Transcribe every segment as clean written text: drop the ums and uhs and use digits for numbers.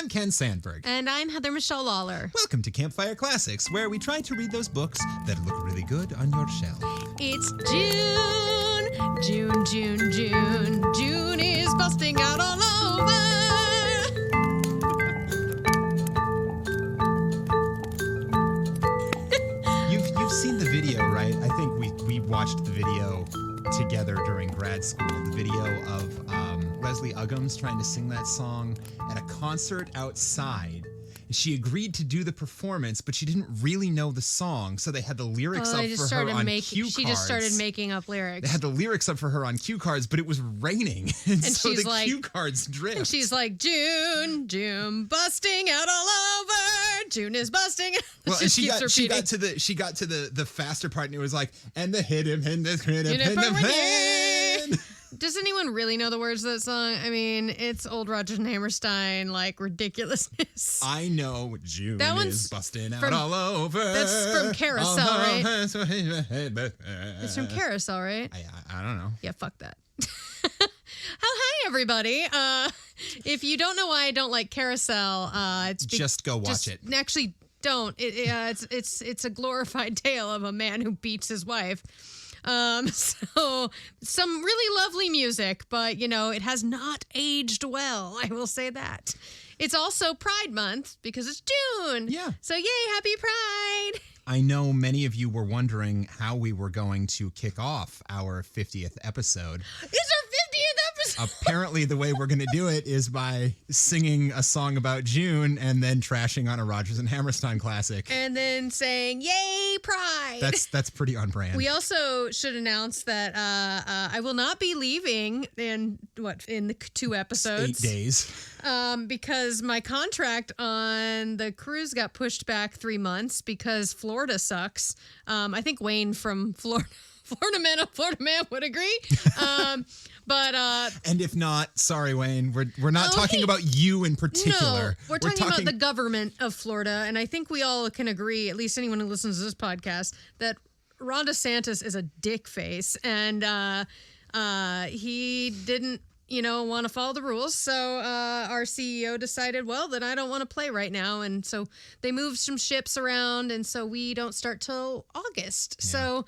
I'm Ken Sandberg. And I'm Heather Michelle Lawler. Welcome to Campfire Classics, where we try to read those books that look really good on your shelf. It's June. June, June, June. June is busting out all over. You've seen the video, right? I think we watched the video together during grad school. The video of Leslie Uggams trying to sing that song at a concert outside. She agreed to do the performance, but she didn't really know the song, so they had the lyrics up for her on cue cards. She just started making up lyrics. They had the lyrics up for her on cue cards, but it was raining, and so she's the like, cue cards drift. And she's like, June, June, busting out all over. June is busting. Well, and she got to the faster part, and it was like, and the hit him, and the hit him, and the man. Does anyone really know the words of that song? I mean, it's old Rodgers and Hammerstein, like, ridiculousness. I know June that is busting out all over. That's from Carousel, right? It's from Carousel, right? I don't know. Yeah, fuck that. Oh, hi, everybody. If you don't know why I don't like Carousel, just go watch it. Actually, don't. It's a glorified tale of a man who beats his wife. So some really lovely music, but it has not aged well. I will say that. It's also Pride Month because it's June. Yeah. So yay, happy Pride. I know many of you were wondering how we were going to kick off our 50th episode. It's our 50th episode. Apparently, the way we're going to do it is by singing a song about June and then trashing on a Rodgers and Hammerstein classic. And then saying, yay, Pride. That's pretty on brand. We also should announce that I will not be leaving in the 2 episodes. 8 days. Because my contract on the cruise got pushed back 3 months because Florida sucks. I think Wayne from Florida Man would agree. And if not, sorry, Wayne, we're not talking about you in particular. No, we're talking about the government of Florida, and I think we all can agree, at least anyone who listens to this podcast, that Ron DeSantis is a dick face, and he didn't want to follow the rules. So our CEO decided, well, then I don't want to play right now. And so they moved some ships around. And so we don't start till August. Yeah. So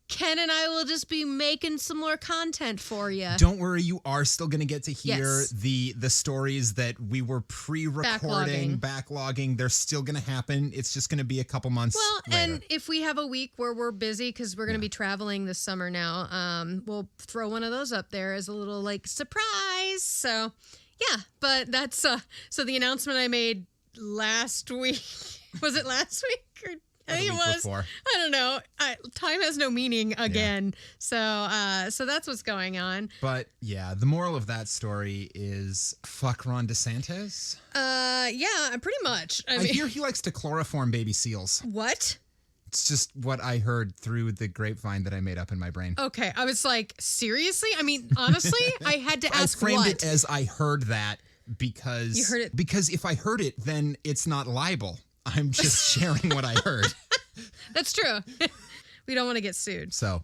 Ken and I will just be making some more content for you. Don't worry, you are still going to get to hear the stories that we were pre-recording, backlogging. They're still going to happen. It's just going to be a couple months later. And if we have a week where we're busy, because we're going to be traveling this summer now, we'll throw one of those up there as a little surprise. So yeah, but that's so the announcement I made last week. Was it last week? I think it was. Before. I don't know. Time has no meaning again. Yeah. So that's what's going on. But yeah, the moral of that story is fuck Ron DeSantis. Yeah, pretty much. I hear he likes to chloroform baby seals. What? It's just what I heard through the grapevine that I made up in my brain. Okay, I was like, seriously? I mean, honestly, I had to ask. I framed it as I heard that because you heard it. Because if I heard it, then it's not libel. I'm just sharing what I heard. That's true. We don't want to get sued. So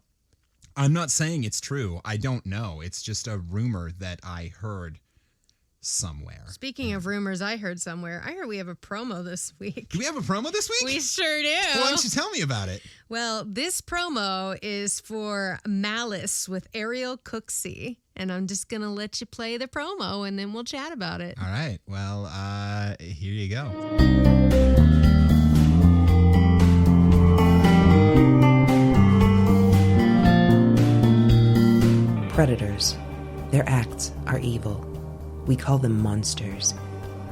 I'm not saying it's true. I don't know. It's just a rumor that I heard somewhere. Speaking of rumors I heard somewhere, I heard we have a promo this week. Do we have a promo this week? We sure do. Well, why don't you tell me about it? Well, this promo is for Malice with Ariel Cooksey. And I'm just going to let you play the promo and then we'll chat about it. All right. Well, here you go. Predators. Their acts are evil. We call them monsters.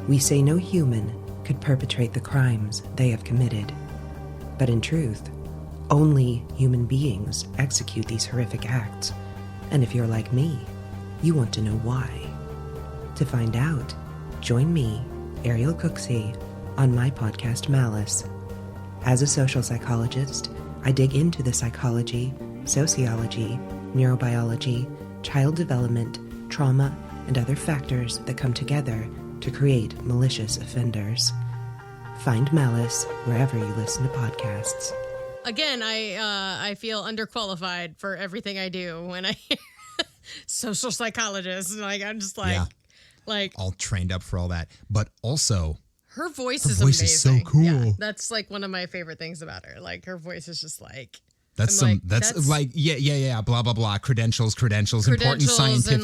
We say no human could perpetrate the crimes they have committed. But in truth, only human beings execute these horrific acts. And if you're like me, you want to know why. To find out, join me, Ariel Cooksey, on my podcast Malice. As a social psychologist, I dig into the psychology, sociology, neurobiology, child development, trauma, and other factors that come together to create malicious offenders. Find Malice wherever you listen to podcasts. Again, I feel underqualified for everything I do when I hear social psychologist. I'm just like, Like all trained up for all that. But also, her voice her is voice amazing. is so cool. Yeah, that's like one of my favorite things about her. Like her voice is just like. That's I'm that's like blah blah blah credentials important Credentials scientific and,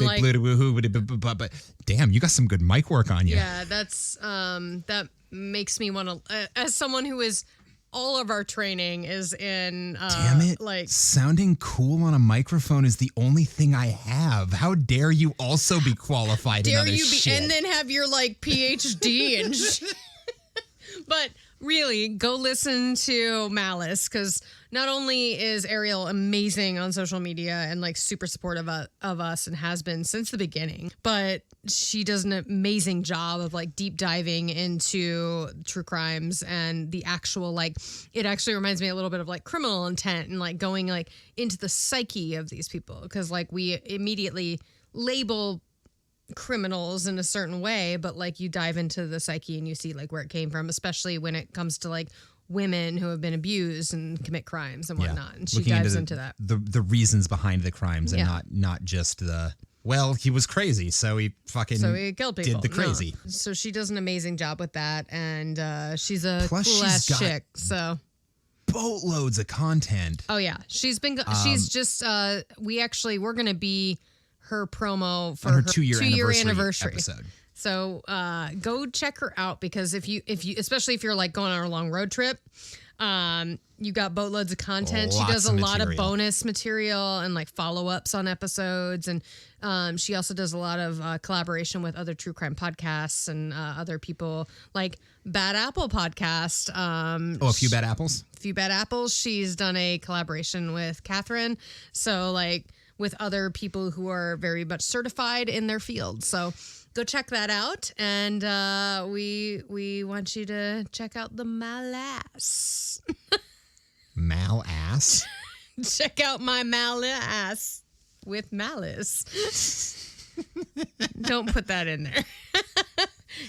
like- but damn, you got some good mic work on you. Yeah, that's that makes me want to as someone who is all of our training is in Damn it. like Sounding cool on a microphone is the only thing I have. How dare you also be qualified in dare other you be shit? and then have your like PhD and shit. But really, go listen to Malice because not only is Ariel amazing on social media and like super supportive of us and has been since the beginning, but she does an amazing job of like deep diving into true crimes and the actual like it actually reminds me a little bit of like Criminal Intent and like going like into the psyche of these people because like we immediately label criminals in a certain way, but like you dive into the psyche and you see like where it came from, especially when it comes to like women who have been abused and commit crimes and whatnot. And she Looking dives into that. the reasons behind the crimes and Yeah. not just he was crazy, so he fucking So he killed people. did the crazy. No. So she does an amazing job with that, and she's a Plus cool she's ass got- chick. So Boatloads of content. oh yeah, she's been. She's just. We're gonna be her promo for On her her 2-year anniversary episode. So go check her out because if you especially if you're like going on a long road trip, you got boatloads of content. She Lots does a of lot of material. bonus material and like follow-ups on episodes, and she also does a lot of collaboration with other true crime podcasts and other people like Bad Apple podcast. A few bad apples. Few Bad Apples. She's done a collaboration with Catherine. So like with other people who are very much certified in their field. So go check that out. And we want you to check out the Malice. Mal ass. Check out my Malice with Malice. Don't put that in there.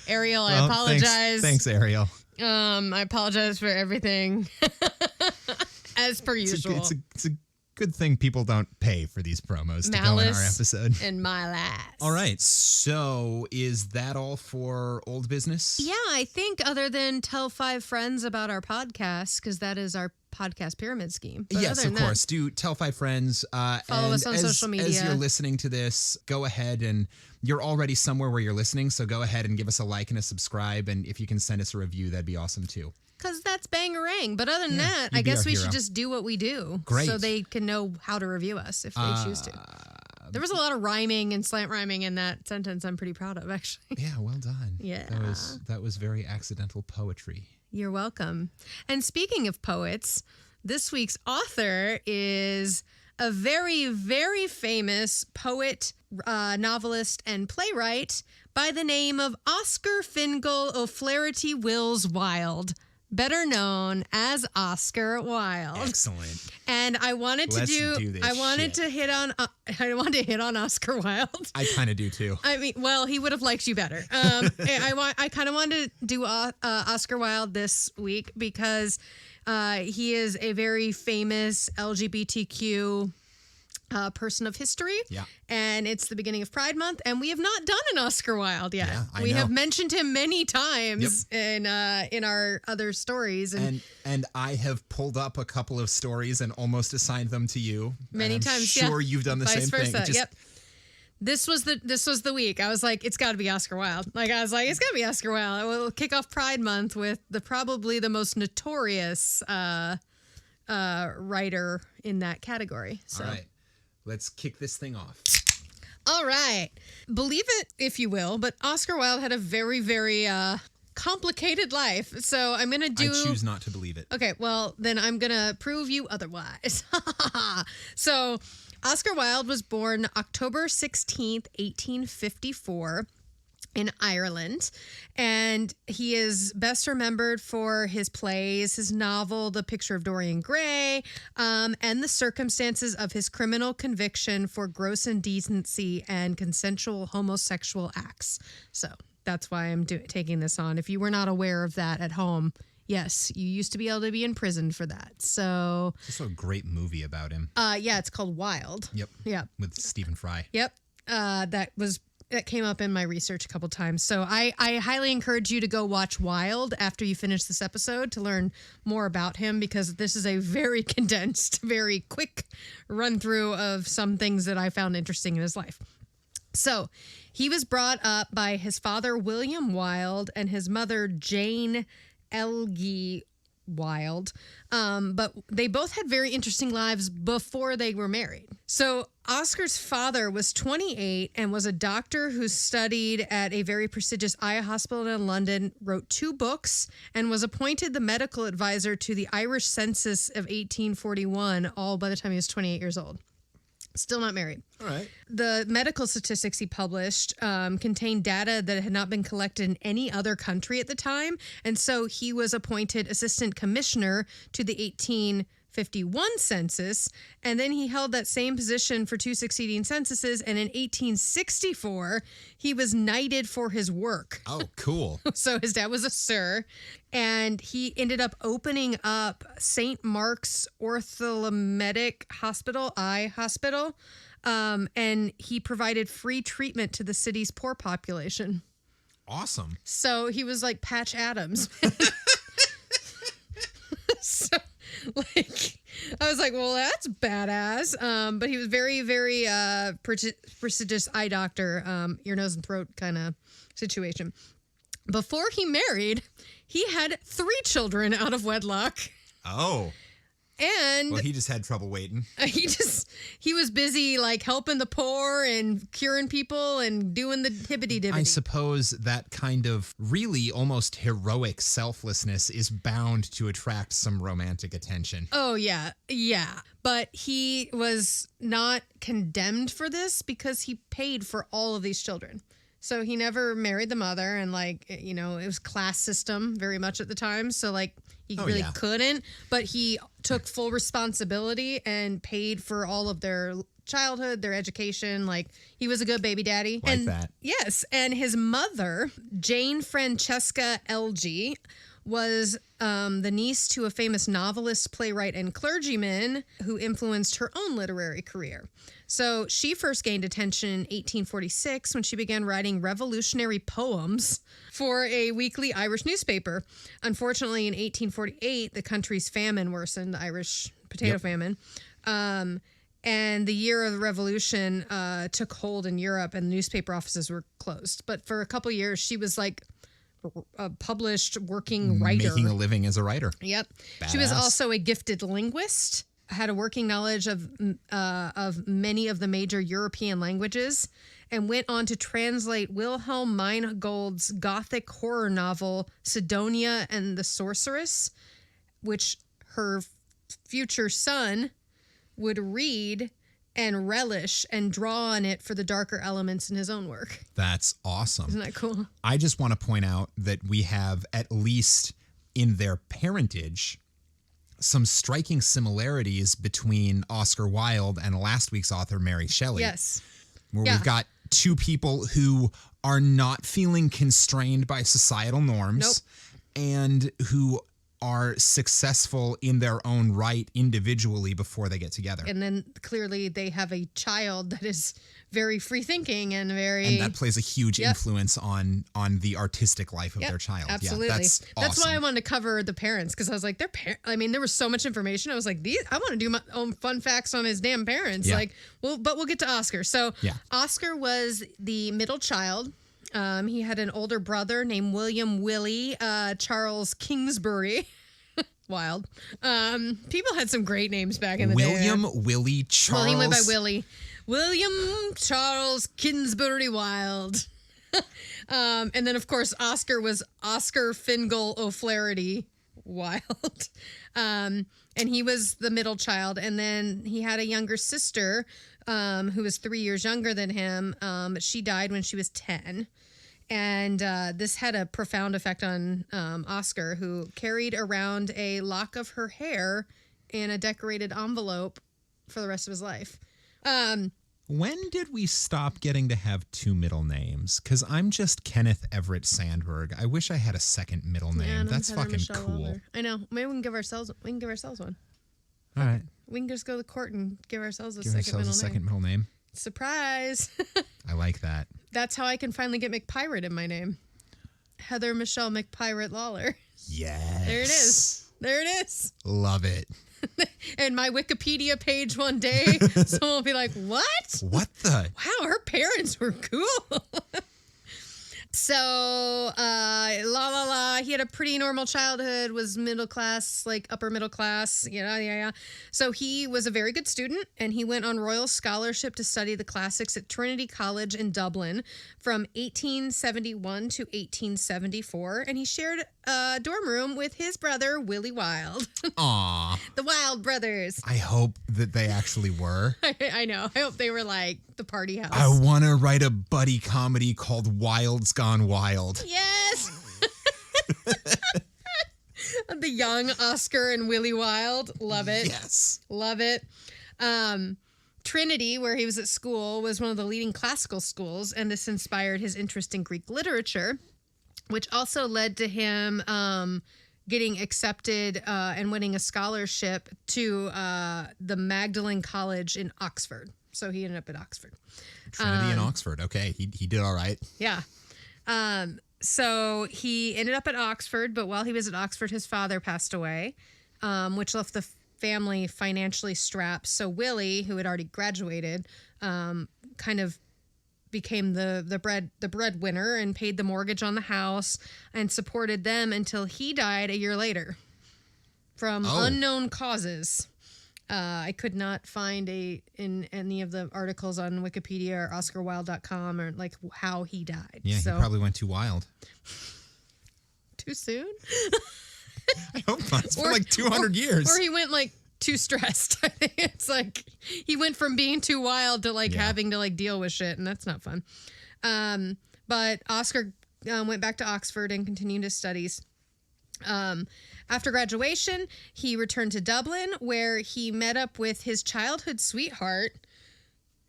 Ariel, I apologize. Thanks, Ariel. I apologize for everything. As per usual. It's a good thing people don't pay for these promos to go in our Malice episode. and Malice. All right. So is that all for old business? Yeah, I think other than tell 5 friends about our podcast, because that is our podcast pyramid scheme. But Yes, other of than course. Do tell 5 friends. Follow and us on social media. As you're listening to this, go ahead and you're already somewhere where you're listening. So go ahead and give us a like and a subscribe. And if you can send us a review, that'd be awesome too. Because that's bangarang. But other than that, you'd I be guess our we hero. should just do what we do. Great. So they can know how to review us if they choose to. There was a lot of rhyming and slant rhyming in that sentence I'm pretty proud of, actually. Yeah, well done. Yeah. That was very accidental poetry. You're welcome. And speaking of poets, this week's author is a very, very famous poet, novelist, and playwright by the name of Oscar Fingal O'Flaherty Wills Wilde, better known as Oscar Wilde. Excellent. And I wanted to Let's do this I wanted shit. to hit on Oscar Wilde. I kind of do too. I mean, well, he would have liked you better. I kind of wanted to do Oscar Wilde this week because he is a very famous LGBTQ person of history. Yeah. And it's the beginning of Pride Month, and we have not done an Oscar Wilde yet. Yeah, I we know. have mentioned him many times in our other stories, And I have pulled up a couple of stories and almost assigned them to you. many and I'm times. sure you've done the Vice same versa. thing. It just- Yep. This was the week. I was like, it's got to be Oscar Wilde. Like I was like, it's got to be Oscar Wilde. We'll kick off Pride Month with probably the most notorious writer in that category. So. All right. Let's kick this thing off. All right. Believe it if you will, but Oscar Wilde had a very, very complicated life. So I'm going to do... I choose not to believe it. Okay, well, then I'm going to prove you otherwise. So Oscar Wilde was born October 16th, 1854. In Ireland, and he is best remembered for his plays, his novel, The Picture of Dorian Gray, and the circumstances of his criminal conviction for gross indecency and consensual homosexual acts. So that's why I'm taking this on. If you were not aware of that at home, yes, you used to be able to be imprisoned for that. So, There's also a great movie about him. yeah, it's called Wild. Yep. Yeah. With Stephen Fry. Yep. That was that came up in my research a couple times. So I highly encourage you to go watch Wilde after you finish this episode to learn more about him, because this is a very condensed, very quick run through of some things that I found interesting in his life. So he was brought up by his father, William Wilde, and his mother, Jane Elgie Wilde. But they both had very interesting lives before they were married. So Oscar's father was 28 and was a doctor who studied at a very prestigious eye hospital in London, wrote 2 books, and was appointed the medical advisor to the Irish census of 1841, all by the time he was 28 years old. Still not married. All right. The medical statistics he published contained data that had not been collected in any other country at the time. And so he was appointed assistant commissioner to the 1851 census. And then he held that same position for 2 succeeding censuses. And in 1864, he was knighted for his work. Oh, cool. So his dad was a sir, and he ended up opening up St. Mark's Orthopaedic Hospital, eye hospital, and he provided free treatment to the city's poor population. Awesome. So he was like Patch Adams. So, like, I was like, well, that's badass. But he was very, very prestigious eye doctor, ear, nose, and throat kind of situation. Before he married, he had 3 children out of wedlock. Oh. And well, he just had trouble waiting. He was busy like helping the poor and curing people and doing the hibbity-dibbity. I suppose that kind of really almost heroic selflessness is bound to attract some romantic attention. Oh, yeah. Yeah. But he was not condemned for this because he paid for all of these children. So he never married the mother, and like, you know, it was class system very much at the time. So like he couldn't, but he took full responsibility and paid for all of their childhood, their education. Like, he was a good baby daddy. Like that. Yes. And his mother, Jane Francesca Elgie, was the niece to a famous novelist, playwright, and clergyman who influenced her own literary career. So she first gained attention in 1846 when she began writing revolutionary poems for a weekly Irish newspaper. Unfortunately, in 1848, the country's famine worsened, the Irish potato famine. And the year of the revolution took hold in Europe, and newspaper offices were closed. But for a couple years, she was like a published working writer. Making a living as a writer. Yep. Badass. She was also a gifted linguist, had a working knowledge of many of the major European languages, and went on to translate Wilhelm Meingold's Gothic horror novel Sidonia and the Sorceress, which her future son would read and relish and draw on it for the darker elements in his own work. That's awesome. Isn't that cool? I just want to point out that we have, at least in their parentage, some striking similarities between Oscar Wilde and last week's author, Mary Shelley. Yes. Where we've got 2 people who are not feeling constrained by societal norms and who are successful in their own right individually before they get together. And then clearly they have a child that is very free thinking and very... And that plays a huge influence on the artistic life of their child. Absolutely. Yeah, that's awesome. That's why I wanted to cover the parents, because I was like, there was so much information. I was like, I want to do my own fun facts on his damn parents. Yeah. But we'll get to Oscar. So Oscar was the middle child. He had an older brother named William Willie Charles Kingsbury. Wilde. People had some great names back in the day. William Willie Charles. Well, he went by Willie. William Charles Kingsbury Wilde. And then, of course, Oscar was Oscar Fingal O'Flaherty Wilde. And he was the middle child. And then he had a younger sister who was 3 years younger than him. But she died when she was 10. And this had a profound effect on Oscar, who carried around a lock of her hair in a decorated envelope for the rest of his life. When did we stop getting to have 2 middle names? Because I'm just Kenneth Everett Sandberg. I wish I had a second middle name. That's Heather fucking Michelle cool. Wilder. I know. Maybe we can give ourselves one. All right. We can just go to court and give ourselves a Give second ourselves middle a second name. middle name. Surprise. I like that. That's how I can finally get McPirate in my name. Heather Michelle McPirate Lawler. Yes. There it is. There it is. Love it. And my Wikipedia page one day, someone will be like, what? What the? Wow, her parents were cool. So, he had a pretty normal childhood, was middle class, like upper middle class, yeah. So he was a very good student, and he went on Royal Scholarship to study the classics at Trinity College in Dublin from 1871 to 1874, and he shared a dorm room with his brother, Willie Wilde. Aw. The Wilde brothers. I hope that they actually were. I know. I hope they were like the party house. I want to write a buddy comedy called Wild's Gone Wild. Yes. The young Oscar and Willie Wilde. Love it. Yes. Love it. Trinity, where he was at school, was one of the leading classical schools, and this inspired his interest in Greek literature, which also led to him getting accepted and winning a scholarship to the Magdalen College in Oxford. So he ended up at Oxford. Trinity in Oxford. Okay, he did all right. Yeah. So he ended up at Oxford, but while he was at Oxford, his father passed away, which left the family financially strapped. So Willie, who had already graduated, kind of became the breadwinner and paid the mortgage on the house and supported them until he died a year later from unknown causes. I could not find in any of the articles on Wikipedia or OscarWilde.com or like how he died. Yeah, so, he probably went too wild. Too soon? I hope not. It's been like 200 years. Or he went like too stressed. I think it's like he went from being too wild to like having to like deal with shit, and that's not fun. But Oscar went back to Oxford and continued his studies. After graduation, he returned to Dublin, where he met up with his childhood sweetheart.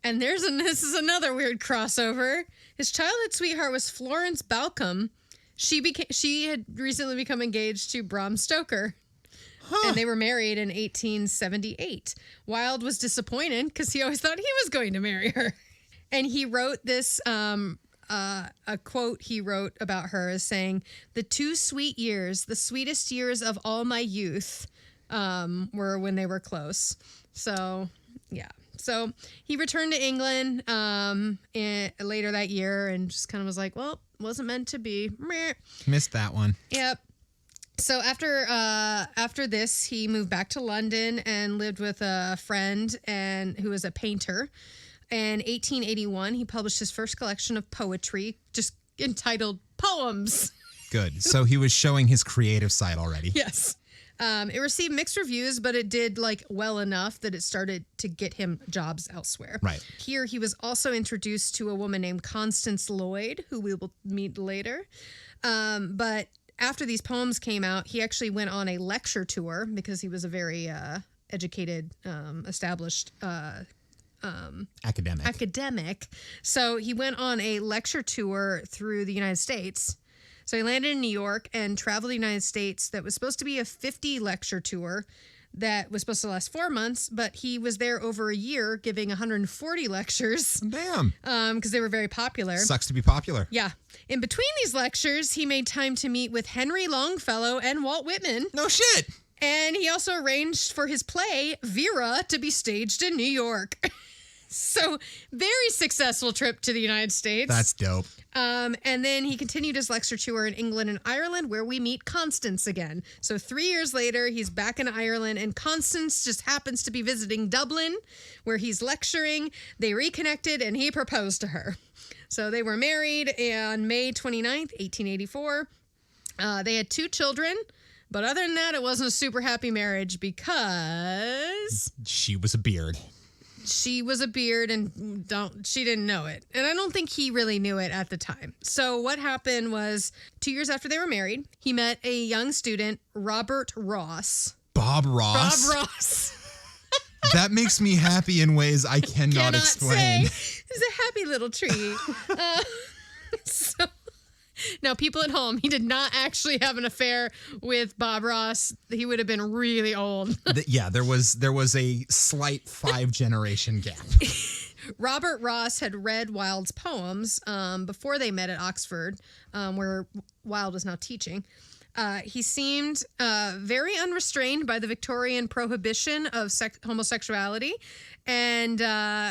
And this is another weird crossover. His childhood sweetheart was Florence Balcombe. She had recently become engaged to Bram Stoker. And they were married in 1878. Wilde was disappointed because he always thought he was going to marry her. And he wrote this, a quote he wrote about her as saying, "The 2 sweet years, the sweetest years of all my youth, were when they were close." So, yeah. So he returned to England later that year and just kind of was like, well, wasn't meant to be. Meh. Missed that one. Yep. So after this, he moved back to London and lived with a friend who was a painter. In 1881, he published his first collection of poetry, just entitled Poems. Good. So he was showing his creative side already. Yes. It received mixed reviews, but it did like well enough that it started to get him jobs elsewhere. Right. Here, he was also introduced to a woman named Constance Lloyd, who we will meet later. But after these poems came out, he actually went on a lecture tour because he was a very educated, established academic. So he went on a lecture tour through the United States. So he landed in New York and traveled the United States. That was supposed to be a 50 lecture tour that was supposed to last 4 months, but he was there over a year giving 140 lectures. Damn. Because they were very popular. Sucks to be popular. Yeah. In between these lectures, he made time to meet with Henry Longfellow and Walt Whitman. No shit. And he also arranged for his play, Vera, to be staged in New York. So, very successful trip to the United States. That's dope. And then he continued his lecture tour in England and Ireland, where we meet Constance again. So 3 years later, he's back in Ireland, and Constance just happens to be visiting Dublin, where he's lecturing. They reconnected, and he proposed to her. So they were married on May 29th, 1884. They had 2 children. But other than that, it wasn't a super happy marriage because she was a beard. She was a beard and she didn't know it. And I don't think he really knew it at the time. So what happened was 2 years after they were married, he met a young student, Robert Ross. Bob Ross? Bob Ross. That makes me happy in ways I cannot explain. He's a happy little tree. Now, people at home, he did not actually have an affair with Bob Ross. He would have been really old. Yeah, there was a slight 5-generation gap. Robert Ross had read Wilde's poems before they met at Oxford, where Wilde was now teaching. He seemed very unrestrained by the Victorian prohibition of homosexuality and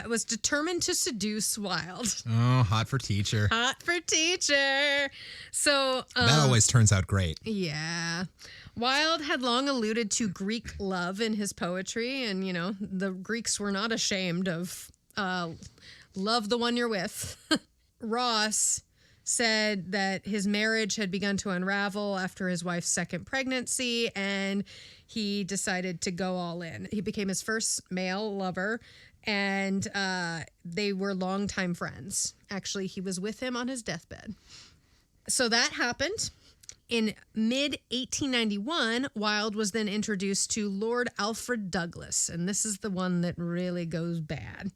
was determined to seduce Wilde. Oh, hot for teacher. Hot for teacher. So that always turns out great. Yeah. Wilde had long alluded to Greek love in his poetry, and, the Greeks were not ashamed of love the one you're with. Ross said that his marriage had begun to unravel after his wife's second pregnancy, and he decided to go all in. He became his first male lover, and they were longtime friends. Actually, he was with him on his deathbed. So that happened. In mid-1891, Wilde was then introduced to Lord Alfred Douglas, and this is the one that really goes bad,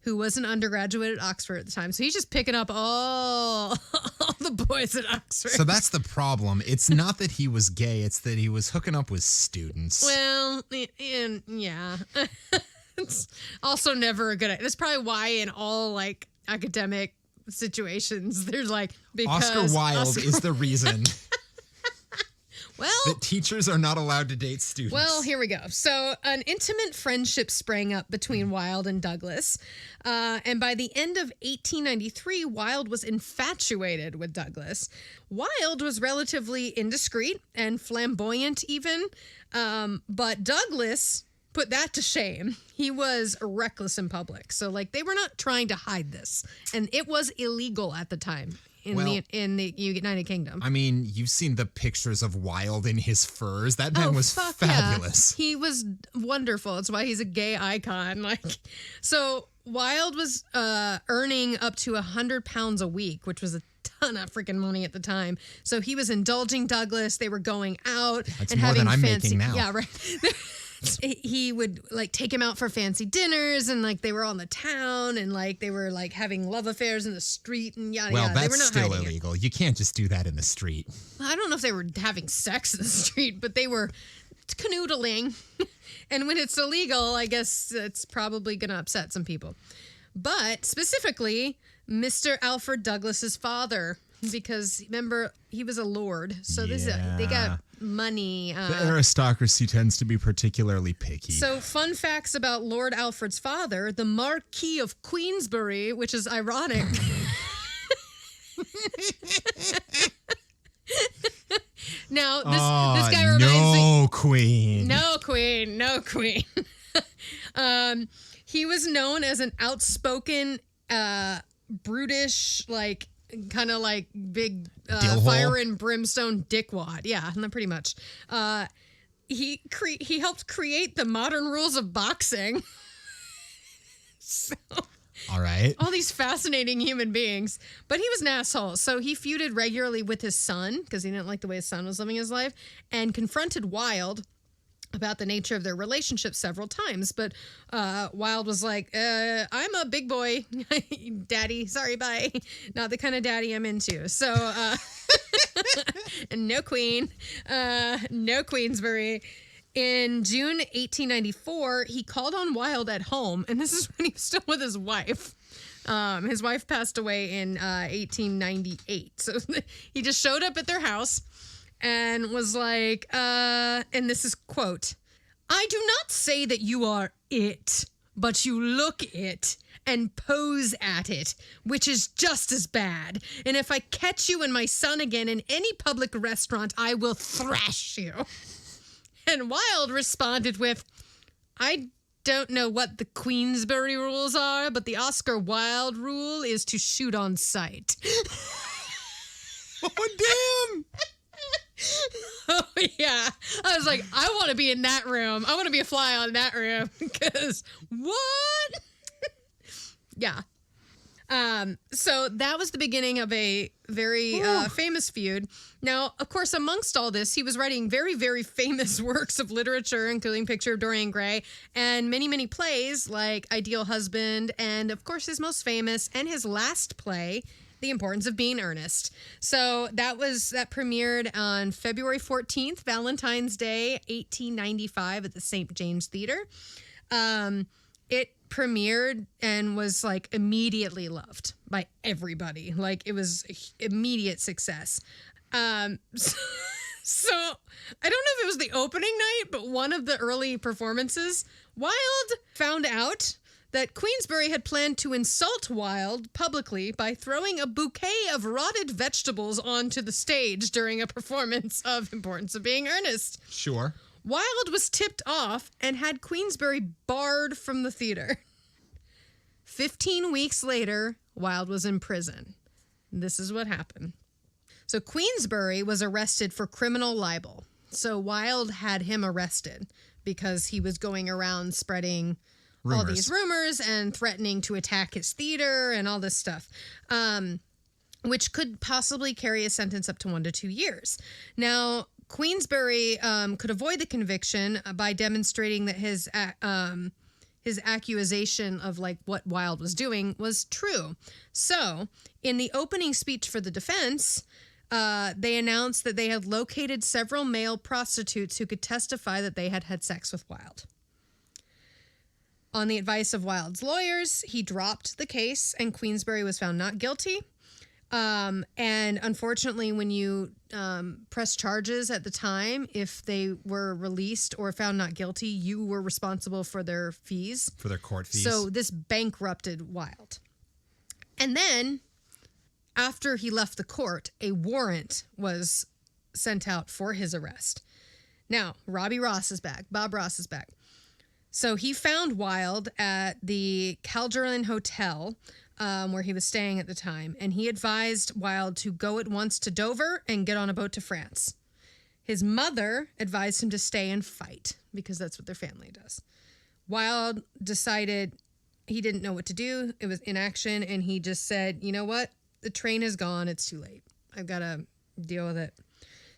who was an undergraduate at Oxford at the time. So he's just picking up all the boys at Oxford. So that's the problem. It's not that he was gay, it's that he was hooking up with students. Well, yeah. It's also never a good idea. That's probably why in all, academic situations, there's because Oscar Wilde is the reason well, that teachers are not allowed to date students. Well, here we go. So an intimate friendship sprang up between Wilde and Douglas. And by the end of 1893, Wilde was infatuated with Douglas. Wilde was relatively indiscreet and flamboyant even. But Douglas put that to shame. He was reckless in public. So they were not trying to hide this. And it was illegal at the time. In the United Kingdom. I mean, you've seen the pictures of Wilde in his furs. That man was fabulous. Yeah. He was wonderful. That's why he's a gay icon. So Wilde was earning up to £100 a week, which was a ton of freaking money at the time. So he was indulging Douglas. They were going out That's and more having than I'm fancy. making now. Yeah, right. He would take him out for fancy dinners, and they were on the town, and they were having love affairs in the street and yada yada. Well, They were that's not still hiding illegal. You can't just do that in the street. I don't know if they were having sex in the street, but they were canoodling. And when it's illegal, I guess it's probably going to upset some people. But specifically, Mr. Alfred Douglas's father, because remember, he was a lord. So they got money. The aristocracy tends to be particularly picky. So fun facts about Lord Alfred's father, the Marquis of Queensberry, which is ironic. Now, this guy reminds me... No queen. No queen. He was known as an outspoken, brutish, kind of big fire and brimstone dickwad. Yeah, pretty much. He helped create the modern rules of boxing. So, all right. all these fascinating human beings. But he was an asshole. So he feuded regularly with his son because he didn't like the way his son was living his life, and confronted Wilde about the nature of their relationship several times. But Wilde was like, I'm a big boy, daddy. Sorry, bye. Not the kind of daddy I'm into. So no queen, no Queensberry. In June 1894, he called on Wilde at home, and this is when he was still with his wife. His wife passed away in 1898. So he just showed up at their house and was like, and this is quote, "I do not say that you are it, but you look it and pose at it, which is just as bad. And if I catch you and my son again in any public restaurant, I will thrash you." And Wilde responded with, "I don't know what the Queensberry rules are, but the Oscar Wilde rule is to shoot on sight." Oh, damn. Oh, yeah. I was like, I want to be in that room. I want to be a fly on that room. Because what? Yeah. So that was the beginning of a very famous feud. Now, of course, amongst all this, he was writing very, very famous works of literature, including Picture of Dorian Gray, and many, many plays like Ideal Husband, and of course, his most famous and his last play, The Importance of Being Earnest. So that premiered on February 14th, Valentine's Day, 1895 at the St. James Theater. It premiered and was like immediately loved by everybody. Like it was immediate success. So I don't know if it was the opening night, but one of the early performances, Wilde found out that Queensberry had planned to insult Wilde publicly by throwing a bouquet of rotted vegetables onto the stage during a performance of Importance of Being Earnest. Sure. Wilde was tipped off and had Queensberry barred from the theater. 15 weeks later, Wilde was in prison. This is what happened. So Queensberry was arrested for criminal libel. So Wilde had him arrested because he was going around spreading all these rumors and threatening to attack his theater and all this stuff, which could possibly carry a sentence up to 1 to 2 years. Now, Queensberry could avoid the conviction by demonstrating that his accusation of like what Wilde was doing was true. So, in the opening speech for the defense, they announced that they had located several male prostitutes who could testify that they had had sex with Wilde. On the advice of Wilde's lawyers, he dropped the case and Queensberry was found not guilty. And unfortunately, when you press charges at the time, if they were released or found not guilty, you were responsible for their fees. For their court fees. So this bankrupted Wilde. And then, after he left the court, a warrant was sent out for his arrest. Now, Bob Ross is back. So he found Wilde at the Calderland Hotel, where he was staying at the time, and he advised Wilde to go at once to Dover and get on a boat to France. His mother advised him to stay and fight, because that's what their family does. Wilde decided he didn't know what to do. It was inaction, and he just said, you know what? The train is gone. It's too late. I've got to deal with it.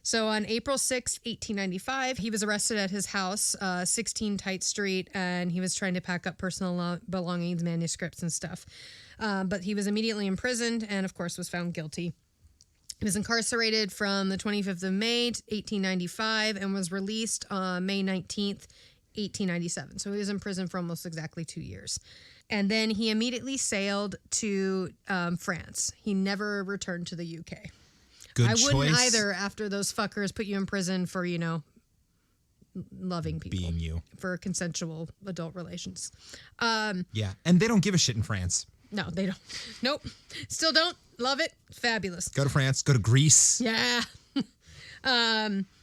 So on April 6th, 1895, he was arrested at his house, 16 Tite Street, and he was trying to pack up personal belongings, manuscripts, and stuff. But he was immediately imprisoned and, of course, was found guilty. He was incarcerated from the 25th of May, 1895, and was released on May 19th, 1897. So he was in prison for almost exactly 2 years. And then he immediately sailed to France. He never returned to the UK. Good I choice. wouldn't either after those fuckers put you in prison for, loving people. Being you. For consensual adult relations. Yeah. And they don't give a shit in France. No, they don't. Nope. Still don't. Love it. Fabulous. Go to France. Go to Greece. Yeah.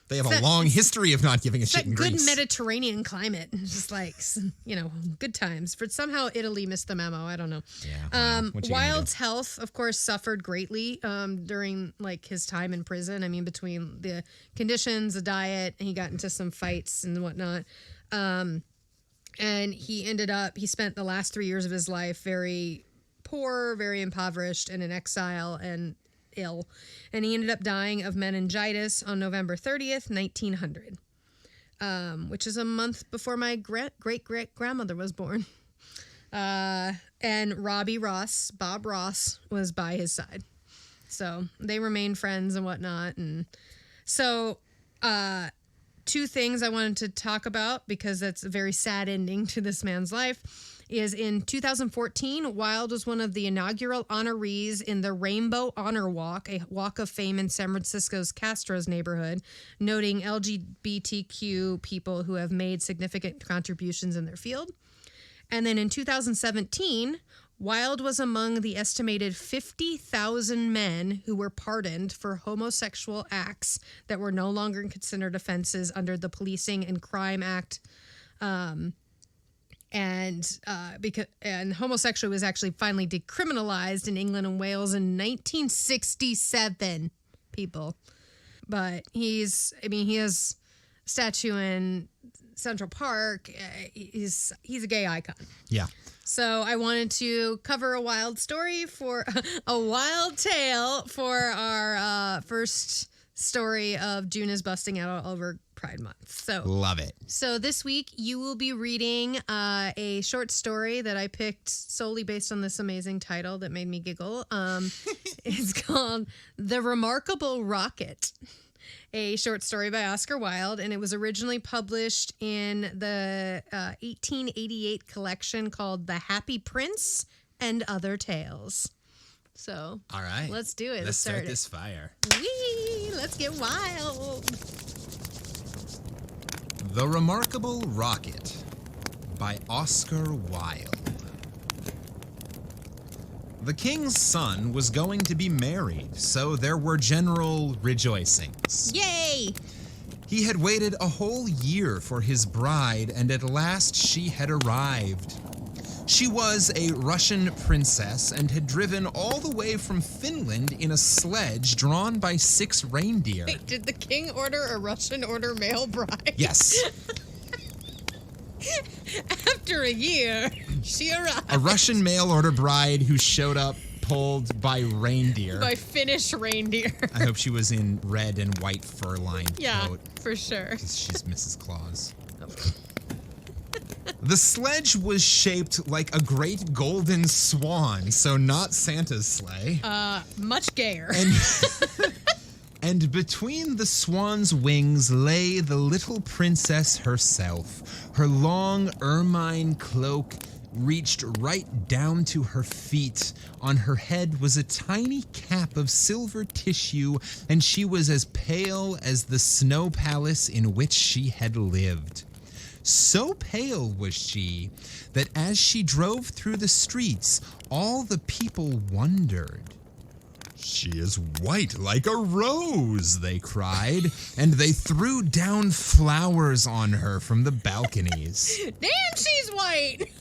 They have a long history of not giving a shit in good Greece. Mediterranean climate. Just like, good times. But somehow Italy missed the memo. I don't know. Yeah. Well, Wilde's health, of course, suffered greatly during his time in prison. I mean, between the conditions, the diet, and he got into some fights and whatnot. And he spent the last 3 years of his life very poor, very impoverished, and in exile and ill, and he ended up dying of meningitis on November 30th, 1900, which is a month before my great-great-grandmother was born. And Bob Ross, was by his side. So they remained friends and whatnot. And so 2 things I wanted to talk about, because that's a very sad ending to this man's life, is in 2014, Wilde was one of the inaugural honorees in the Rainbow Honor Walk, a walk of fame in San Francisco's Castro's neighborhood, noting LGBTQ people who have made significant contributions in their field. And then in 2017, Wilde was among the estimated 50,000 men who were pardoned for homosexual acts that were no longer considered offenses under the Policing and Crime Act. And homosexually was actually finally decriminalized in England and Wales in 1967, people. But he has a statue in Central Park. He's a gay icon. Yeah. So I wanted to cover a wild story a wild tale for our first story of June is busting out all over Pride Month. So love it. So this week you will be reading a short story that I picked solely based on this amazing title that made me giggle. It's called The Remarkable Rocket. a short story by Oscar Wilde, and it was originally published in the 1888 collection called The Happy Prince and Other Tales. So, All right. let's do it. Let's start this fire. Whee! Let's get wild. The Remarkable Rocket by Oscar Wilde. The king's son was going to be married, so there were general rejoicings. Yay! He had waited a whole year for his bride, and at last she had arrived. She was a Russian princess and had driven all the way from Finland in a sledge drawn by 6 reindeer. Wait, did the king order a Russian order male bride? Yes. After a year, she arrived. A Russian mail order bride who showed up pulled by reindeer. By Finnish reindeer. I hope she was in red and white fur-lined coat. For sure. Because she's Mrs. Claus. The sledge was shaped like a great golden swan, so not Santa's sleigh. Much gayer. And between the swan's wings lay the little princess herself. Her long ermine cloak reached right down to her feet. On her head was a tiny cap of silver tissue, and she was as pale as the snow palace in which she had lived. So pale was she that as she drove through the streets, all the people wondered. "She is white like a rose," they cried, and they threw down flowers on her from the balconies. Damn, she's white!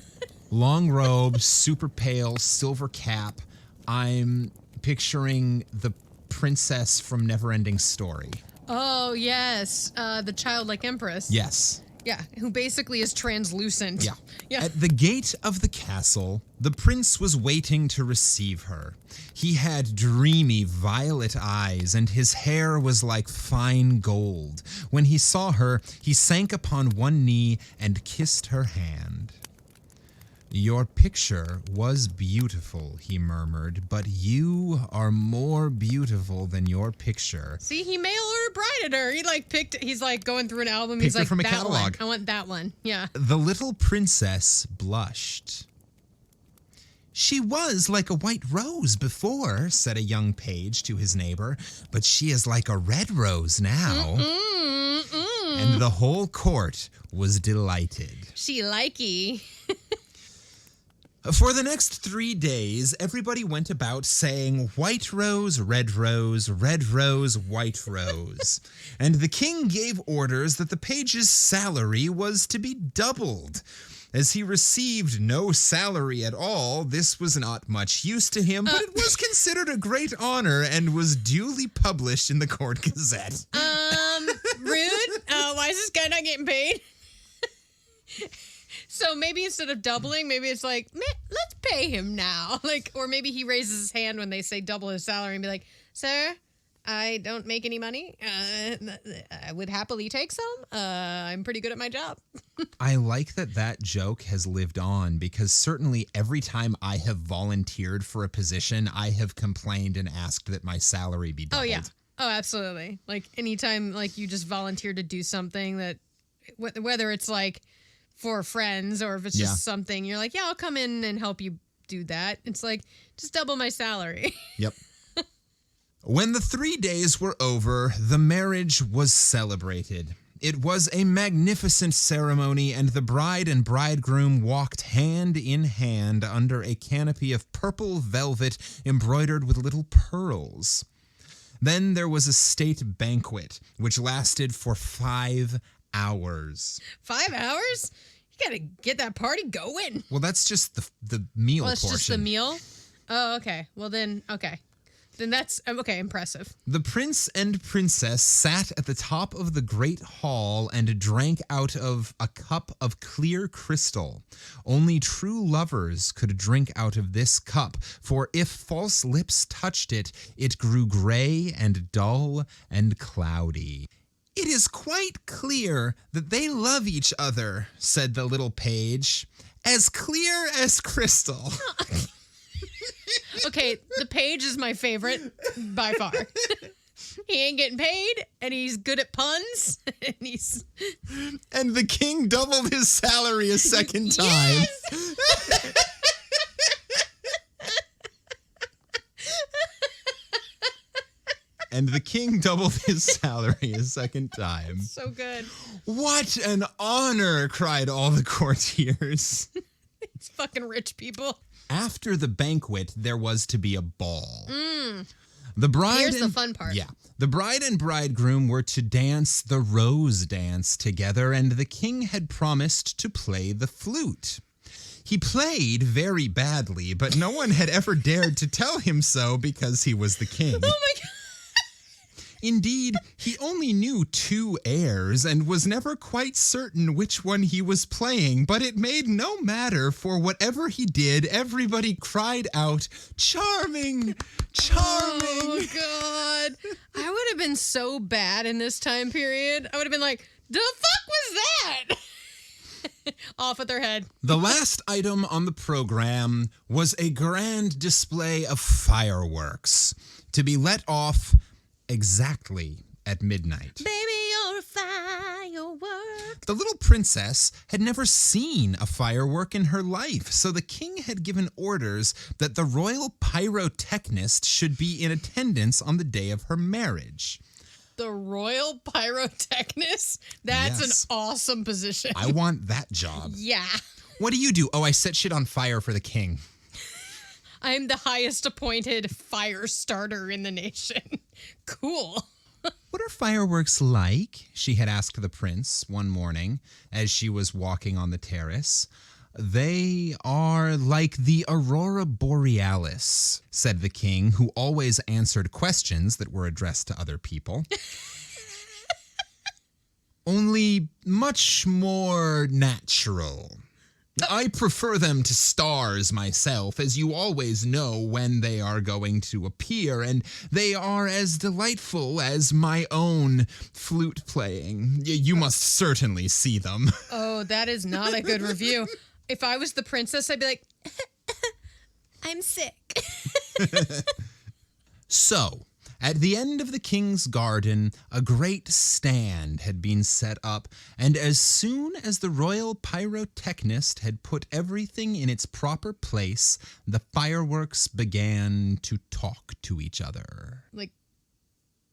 Long robe, super pale, silver cap. I'm picturing the princess from Neverending Story. Oh, yes. The childlike empress. Yes. Yeah, who basically is translucent. Yeah. At the gate of the castle, the prince was waiting to receive her. He had dreamy violet eyes, and his hair was like fine gold. When he saw her, he sank upon one knee and kissed her hand. "Your picture was beautiful," he murmured, "but you are more beautiful than your picture." See, he mail order brided her. He's like going through an album. Picked He's her like, from a that catalog. one. I want that one. Yeah. The little princess blushed. "She was like a white rose before," said a young page to his neighbor, "but she is like a red rose now." And the whole court was delighted. She likey. For the next 3 days, everybody went about saying, "White rose, red rose, red rose, white rose." And the king gave orders that the page's salary was to be doubled. As he received no salary at all, this was not much use to him, but it was considered a great honor and was duly published in the Court Gazette. Rude. Why is this guy not getting paid? So maybe instead of doubling, maybe it's like, let's pay him now. Or maybe he raises his hand when they say double his salary and be like, "Sir, I don't make any money. I would happily take some. I'm pretty good at my job." I like that joke has lived on, because certainly every time I have volunteered for a position, I have complained and asked that my salary be doubled. Oh, yeah. Oh, absolutely. Anytime you just volunteer to do something that, whether it's for friends or if it's just something, you're like, "Yeah, I'll come in and help you do that." It's like, just double my salary. Yep. When the 3 days were over, the marriage was celebrated. It was a magnificent ceremony, and the bride and bridegroom walked hand in hand under a canopy of purple velvet embroidered with little pearls. Then there was a state banquet, which lasted for 5 hours. 5 hours? You gotta get that party going. Well, that's just the meal Well, it's portion. just the meal? Oh, okay. Well, then, okay. Then that's, okay, impressive. The prince and princess sat at the top of the great hall and drank out of a cup of clear crystal. Only true lovers could drink out of this cup, for if false lips touched it, it grew gray and dull and cloudy. "It is quite clear that they love each other," said the little page. "As clear as crystal." Okay, the page is my favorite by far. He ain't getting paid, and he's good at puns, And the king doubled his salary a second time. Yes! And the king doubled his salary a second time. So good. What an honor, cried all the courtiers. It's fucking rich people. After the banquet, there was to be a ball. The bride Here's the fun part. Yeah. The bride and bridegroom were to dance the rose dance together, and the king had promised to play the flute. He played very badly, but no one had ever dared to tell him so because he was the king. Oh my God. Indeed, he only knew 2 airs and was never quite certain which one he was playing, but it made no matter, for whatever he did, everybody cried out, "Charming! Charming!" Oh, God. I would have been so bad in this time period. I would have been like, the fuck was that? Off with their head. The last item on the program was a grand display of fireworks to be let off exactly at midnight. Baby, you're a firework. The little princess had never seen a firework in her life, so the king had given orders that the royal pyrotechnist should be in attendance on the day of her marriage. The royal pyrotechnist? That's Yes. an awesome position. I want that job. Yeah. What do you do? Oh, I set shit on fire for the king. I'm the highest appointed fire starter in the nation. Cool. What are fireworks like? She had asked the prince one morning as she was walking on the terrace. They are like the aurora borealis, said the king, who always answered questions that were addressed to other people. Only much more natural. I prefer them to stars myself, as you always know when they are going to appear, and they are as delightful as my own flute playing. You must certainly see them. Oh, that is not a good review. If I was the princess, I'd be like, I'm sick. So, at the end of the king's garden, a great stand had been set up, and as soon as the royal pyrotechnist had put everything in its proper place, the fireworks began to talk to each other. Like,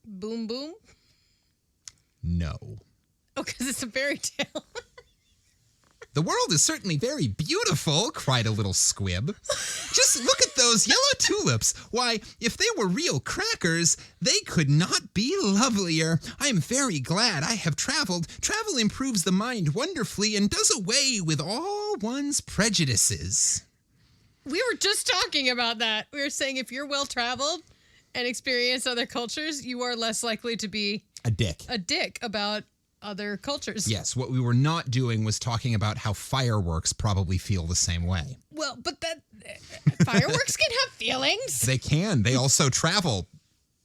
boom, boom? No. Oh, because it's a fairy tale. The world is certainly very beautiful, cried a little squib. Just look at those yellow tulips. Why, if they were real crackers, they could not be lovelier. I am very glad I have traveled. Travel improves the mind wonderfully and does away with all one's prejudices. We were just talking about that. We were saying if you're well-traveled and experience other cultures, you are less likely to be A dick. a dick about other cultures. Yes, what we were not doing was talking about how fireworks probably feel the same way. Well, but that fireworks can have feelings. They can. They also travel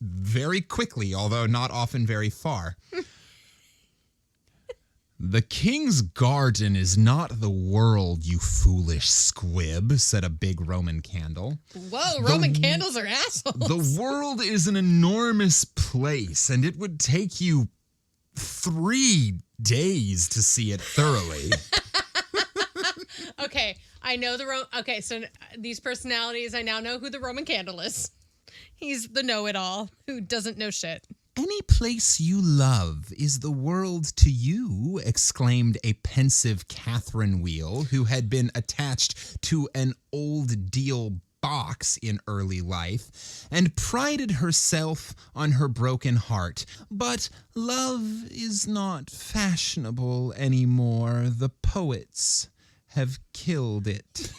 very quickly, although not often very far. The king's garden is not the world, you foolish squib, said a big Roman candle. Whoa, Roman candles are assholes. The world is an enormous place, and it would take you 3 days to see it thoroughly. Okay, I know okay, so these personalities, I now know who the Roman candle is. He's the know-it-all who doesn't know shit. Any place you love is the world to you, exclaimed a pensive Catherine Wheel, who had been attached to an old deal box in early life and prided herself on her broken heart. But love is not fashionable anymore. The poets have killed it.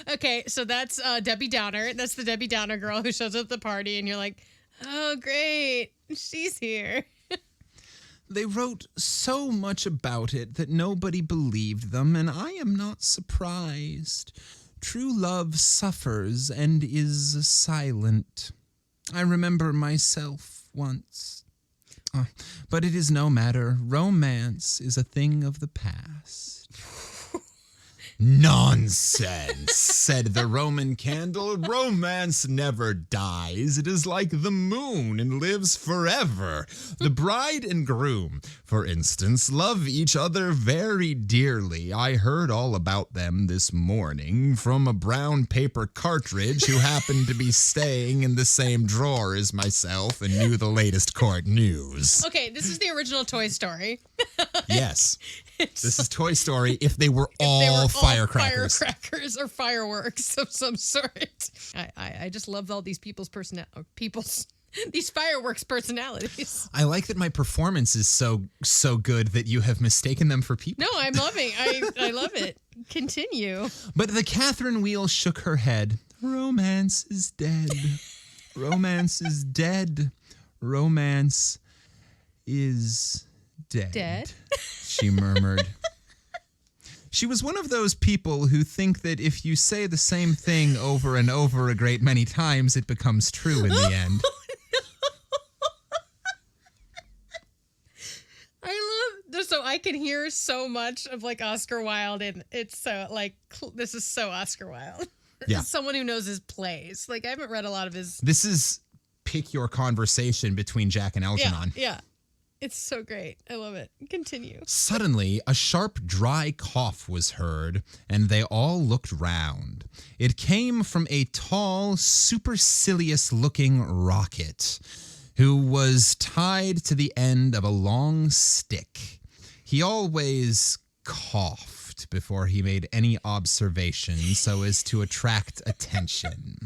Okay, so that's Debbie Downer. That's the Debbie Downer girl who shows up at the party, and you're like, oh, great, she's here. They wrote so much about it that nobody believed them, and I am not surprised. True love suffers and is silent. I remember myself once. But it is no matter. Romance is a thing of the past. Nonsense, said the Roman candle. Romance never dies. It is like the moon and lives forever. The bride and groom, for instance, love each other very dearly. I heard all about them this morning from a brown paper cartridge who happened to be staying in the same drawer as myself and knew the latest court news. Okay, this is the original Toy Story. Yes. This is Toy Story if they were all firecrackers. Firecrackers or fireworks of some sort. I just love all these these fireworks personalities. I like that my performance is so good that you have mistaken them for people. No, I'm loving. I love it. Continue. But the Catherine Wheel shook her head. Romance is dead. Romance is dead. Romance is dead. Dead? She murmured. She was one of those people who think that if you say the same thing over and over a great many times, it becomes true in the end. So I can hear so much of like Oscar Wilde, and it's so like this is so Oscar Wilde. Yeah. Someone who knows his plays. Like I haven't read a lot of his. This is pick your conversation between Jack and Algernon. Yeah. It's so great. I love it. Continue. Suddenly, a sharp, dry cough was heard, and they all looked round. It came from a tall, supercilious-looking rocket who was tied to the end of a long stick. He always coughed before he made any observation so as to attract attention.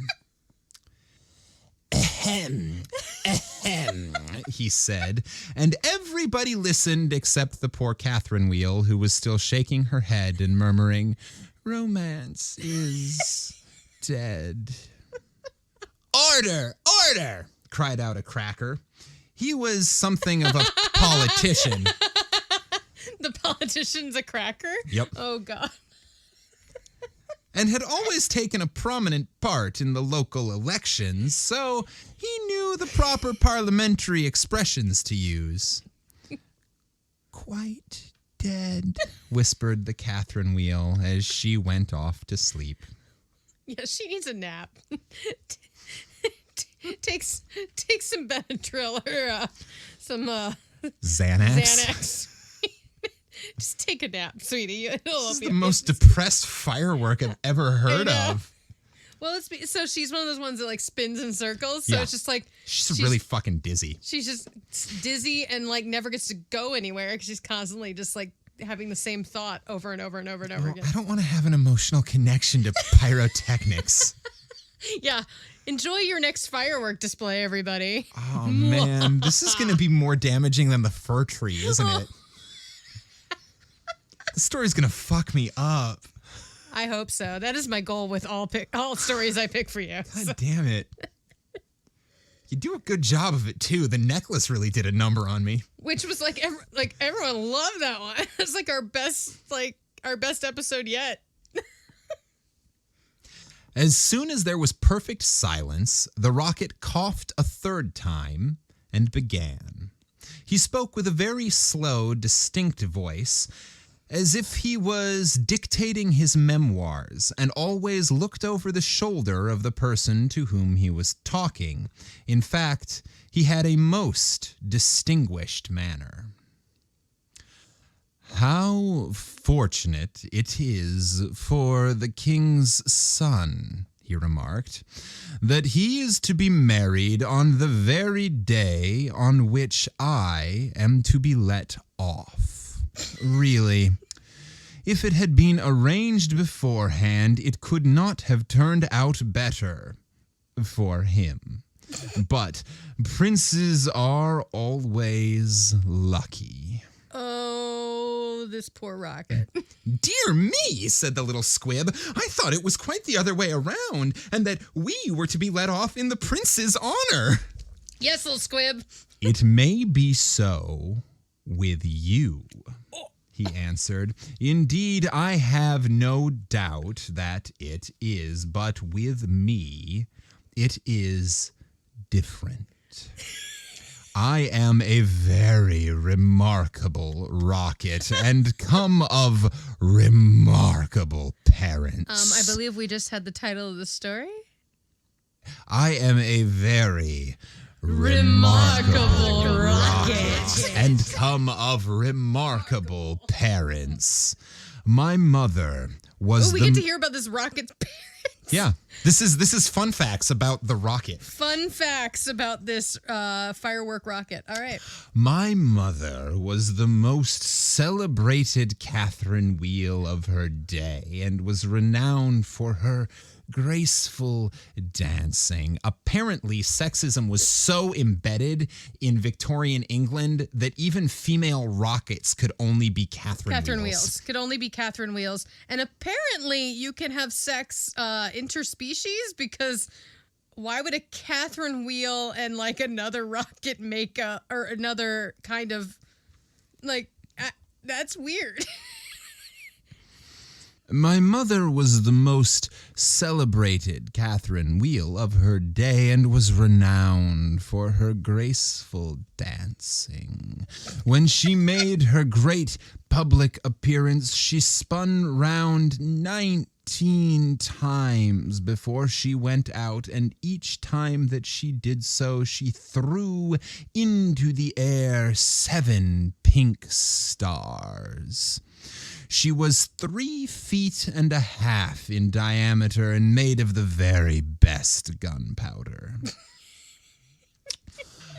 Ahem, ahem, he said, and everybody listened except the poor Catherine Wheel, who was still shaking her head and murmuring, "Romance is dead." "Order! Order!" cried out a cracker. He was something of a politician. The politician's a cracker? Yep. Oh, God. And had always taken a prominent part in the local elections, so he knew the proper parliamentary expressions to use. "Quite dead," whispered the Catherine Wheel as she went off to sleep. Yeah, she needs a nap. Take some Benadryl or some Xanax. Just take a nap, sweetie. This is the most depressed firework I've ever heard of. Well, so she's one of those ones that like spins in circles. So it's just like she's really fucking dizzy. She's just dizzy and like never gets to go anywhere because she's constantly just like having the same thought over and over and over and over again. I don't want to have an emotional connection to pyrotechnics. Yeah. Enjoy your next firework display, everybody. Oh, man. This is going to be more damaging than the fir tree, isn't it? The story's going to fuck me up. I hope so. That is my goal with all stories I pick for you. God damn it. You do a good job of it, too. The necklace really did a number on me. Which was like everyone loved that one. It's like our best episode yet. As soon as there was perfect silence, the rocket coughed a third time and began. He spoke with a very slow, distinct voice, as if he was dictating his memoirs, and always looked over the shoulder of the person to whom he was talking. In fact, he had a most distinguished manner. "How fortunate it is for the king's son," he remarked, "that he is to be married on the very day on which I am to be let off. Really, if it had been arranged beforehand, it could not have turned out better for him. But princes are always lucky." Oh, this poor rocket. "Dear me," said the little squib, "I thought it was quite the other way around, and that we were to be let off in the prince's honor." Yes, little squib. "It may be so with you," he answered. "Indeed, I have no doubt that it is, but with me, it is different. I am a very remarkable rocket and come of remarkable parents. I believe we just had the title of the story. I am a very Remarkable rocket. and come of remarkable parents. My mother was We get to hear about this rocket's parents. Yeah, this is fun facts about the rocket. Fun facts about this firework rocket. All right. My mother was the most celebrated Catherine Wheel of her day and was renowned for her graceful dancing. Apparently, sexism was so embedded in Victorian England that even female rockets could only be Catherine Wheels. Could only be Catherine Wheels. And apparently you can have sex interspecies, because why would a Catherine Wheel and like another rocket make or another kind of like that's weird. My mother was the most celebrated Catherine Wheel of her day and was renowned for her graceful dancing. When she made her great public appearance, she spun round 19 times before she went out, and each time that she did so, she threw into the air 7 pink stars. She was 3.5 feet in diameter and made of the very best gunpowder.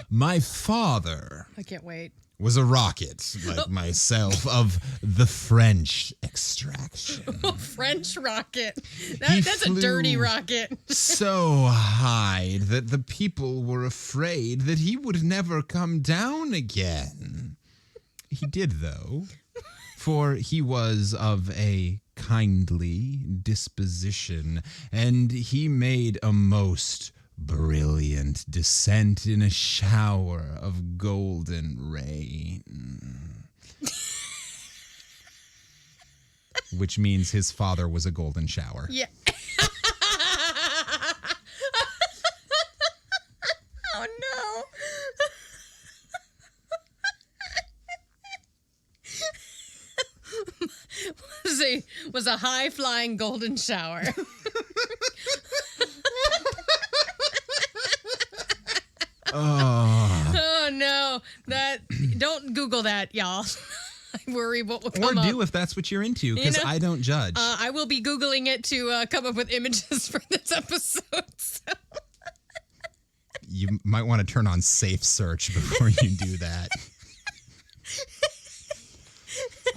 My father I can't wait. was a rocket, like myself, of the French extraction. French rocket. He That's a dirty flew rocket. so high that the people were afraid that he would never come down again. He did, though. For he was of a kindly disposition, and he made a most brilliant descent in a shower of golden rain. Which means his father was a golden shower. Yeah. Oh no. was a high-flying golden shower. Oh no. Don't Google that, y'all. I worry what will come up. Or do if that's what you're into, because I don't judge. I will be Googling it to come up with images for this episode. So. You might want to turn on safe search before you do that.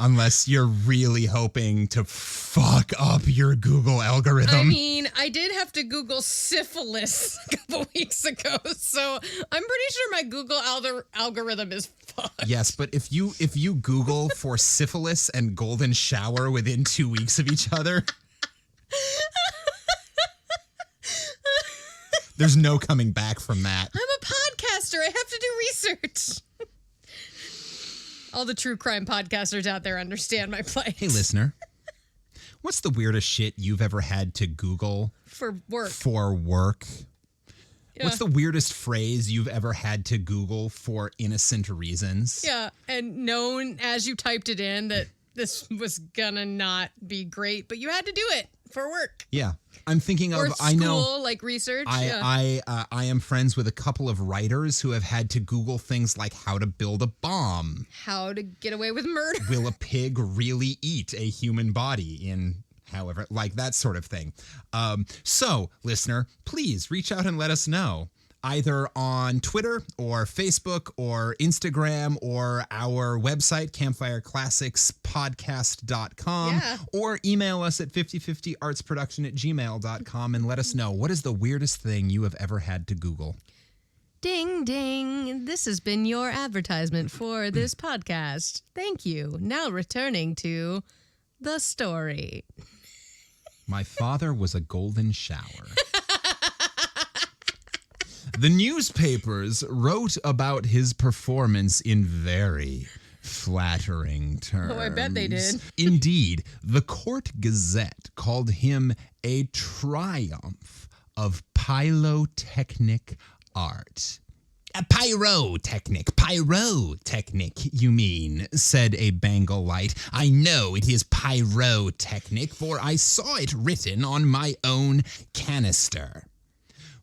Unless you're really hoping to fuck up your Google algorithm. I mean, I did have to Google syphilis a couple weeks ago, so I'm pretty sure my Google algorithm is fucked. Yes, but if you Google for syphilis and golden shower within 2 weeks of each other, there's no coming back from that. I'm a podcaster. I have to do research. All the true crime podcasters out there understand my plight. Hey, listener. What's the weirdest shit you've ever had to Google for work? Yeah. What's the weirdest phrase you've ever had to Google for innocent reasons? Yeah, and known as you typed it in that this was gonna not be great, but you had to do it for work. Yeah. I'm thinking Or of, school, I know, like research. I am friends with a couple of writers who have had to Google things like how to build a bomb. How to get away with murder. Will a pig really eat a human body in however, like that sort of thing. So, listener, please reach out and let us know. Either on Twitter or Facebook or Instagram or our website, campfireclassicspodcast.com, Yeah. or email us at 5050artsproduction@gmail.com and let us know, what is the weirdest thing you have ever had to Google? Ding, ding. This has been your advertisement for this podcast. Thank you. Now returning to the story. My father was a golden shower. The newspapers wrote about his performance in very flattering terms. Oh, I bet they did. Indeed, the Court Gazette called him a triumph of pyrotechnic art. A pyrotechnic, you mean, said a Bengal light. I know it is pyrotechnic, for I saw it written on my own canister.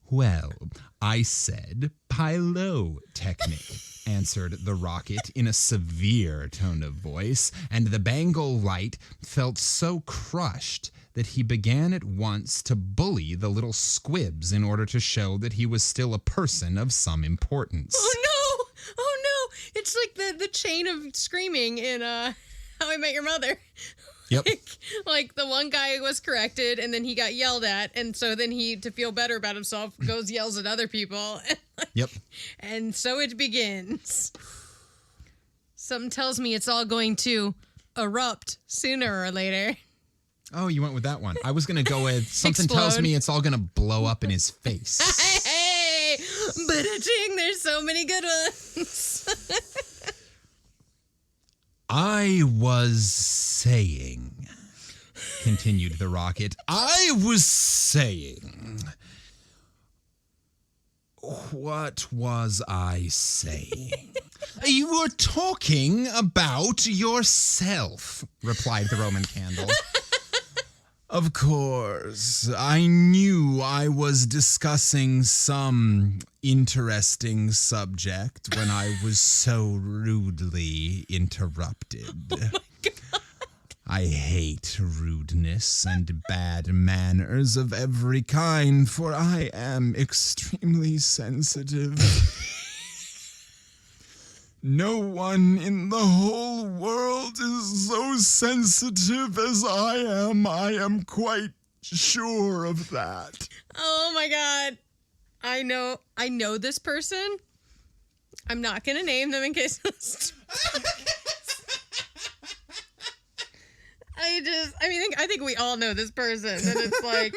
Well, I said pyrotechnic, answered the rocket in a severe tone of voice, and the Bengal light felt so crushed that he began at once to bully the little squibs in order to show that he was still a person of some importance. Oh no! Oh no! It's like the chain of screaming in How I Met Your Mother. Yep. Like the one guy was corrected and then he got yelled at, and so then he, to feel better about himself, goes yells at other people. Yep. And so it begins. Something tells me it's all going to erupt sooner or later. Oh, you went with that one. I was going to go with something tells Explode. me it's all going to blow up in his face. Hey! Ba-da-ching, there's so many good ones. I was saying, continued the rocket, I was saying. What was I saying? You were talking about yourself, replied the Roman candle. Of course, I knew I was discussing some interesting subject when I was so rudely interrupted. Oh my God. I hate rudeness and bad manners of every kind, for I am extremely sensitive. No one in the whole world is so sensitive as I am. I am quite sure of that. Oh my God. I know this person. I'm not going to name them in case I think we all know this person, and it's like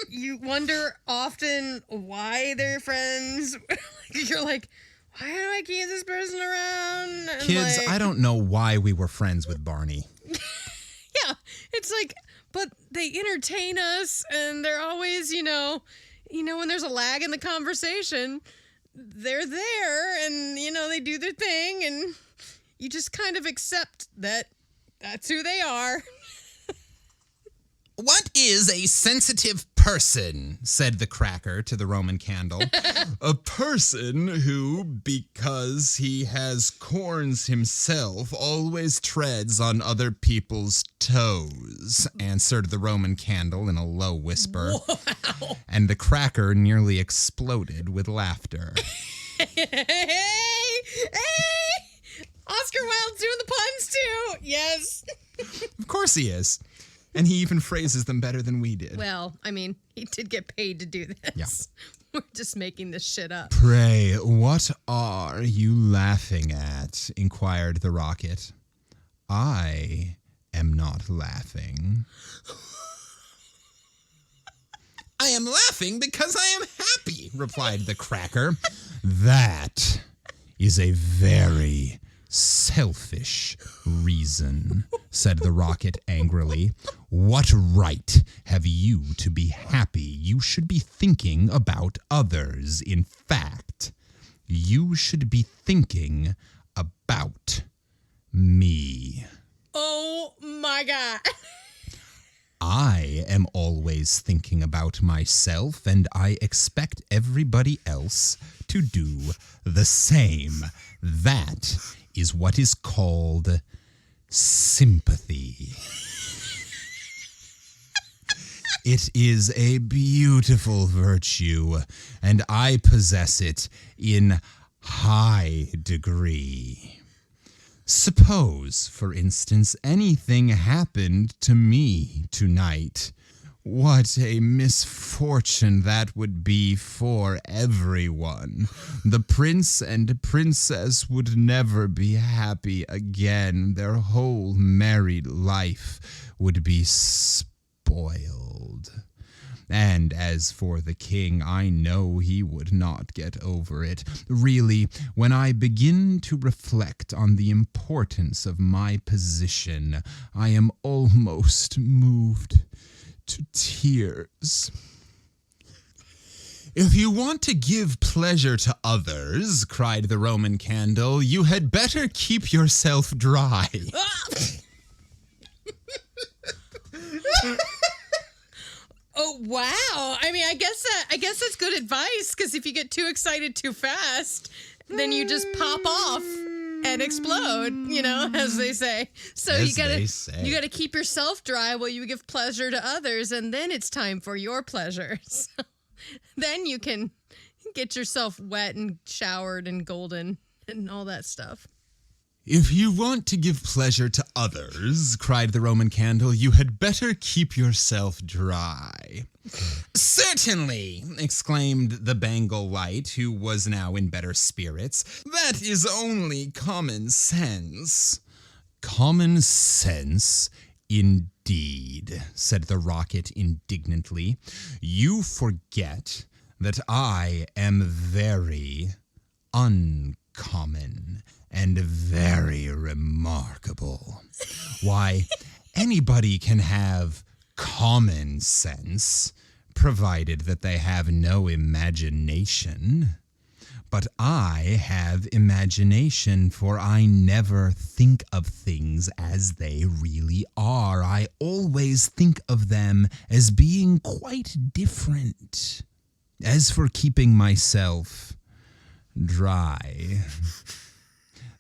you wonder often why they're friends. You're like, why do I keep this person around? And Kids, I don't know why we were friends with Barney. Yeah, it's like, but they entertain us, and they're always, when there's a lag in the conversation, they're there, and they do their thing, and you just kind of accept that that's who they are. What is a sensitive person? Said the cracker to the Roman candle. A person who, because he has corns himself, always treads on other people's toes, answered the Roman candle in a low whisper. Wow. And the cracker nearly exploded with laughter. Hey! Oscar Wilde's doing the puns too. Yes. Of course he is. And he even phrases them better than we did. Well, I mean, he did get paid to do this. Yeah. We're just making this shit up. Pray, what are you laughing at? Inquired the rocket. I am not laughing. I am laughing because I am happy, replied the cracker. That is a very selfish reason, said the rocket angrily. What right have you to be happy? You should be thinking about others. In fact, you should be thinking about me. Oh my God. I am always thinking about myself, and I expect everybody else to do the same. That is what is called sympathy. It is a beautiful virtue, and I possess it in high degree. Suppose, for instance, anything happened to me tonight. What a misfortune that would be for everyone. The prince and princess would never be happy again. Their whole married life would be spoiled. And as for the king, I know he would not get over it. Really, when I begin to reflect on the importance of my position, I am almost moved to tears. If you want to give pleasure to others, cried the Roman candle, you had better keep yourself dry. Oh, wow. I mean, I guess that's good advice, because if you get too excited too fast, then you just pop off and explode, as they say. So you gotta keep yourself dry while you give pleasure to others, and then it's time for your pleasure. So then you can get yourself wet and showered and golden and all that stuff. If you want to give pleasure to others, cried the Roman candle, you had better keep yourself dry. Certainly, exclaimed the Bengal light, who was now in better spirits. That is only common sense. Common sense, indeed, said the rocket indignantly. You forget that I am very uncommon and very remarkable. Why, anybody can have common sense, provided that they have no imagination. But I have imagination, for I never think of things as they really are. I always think of them as being quite different. As for keeping myself dry,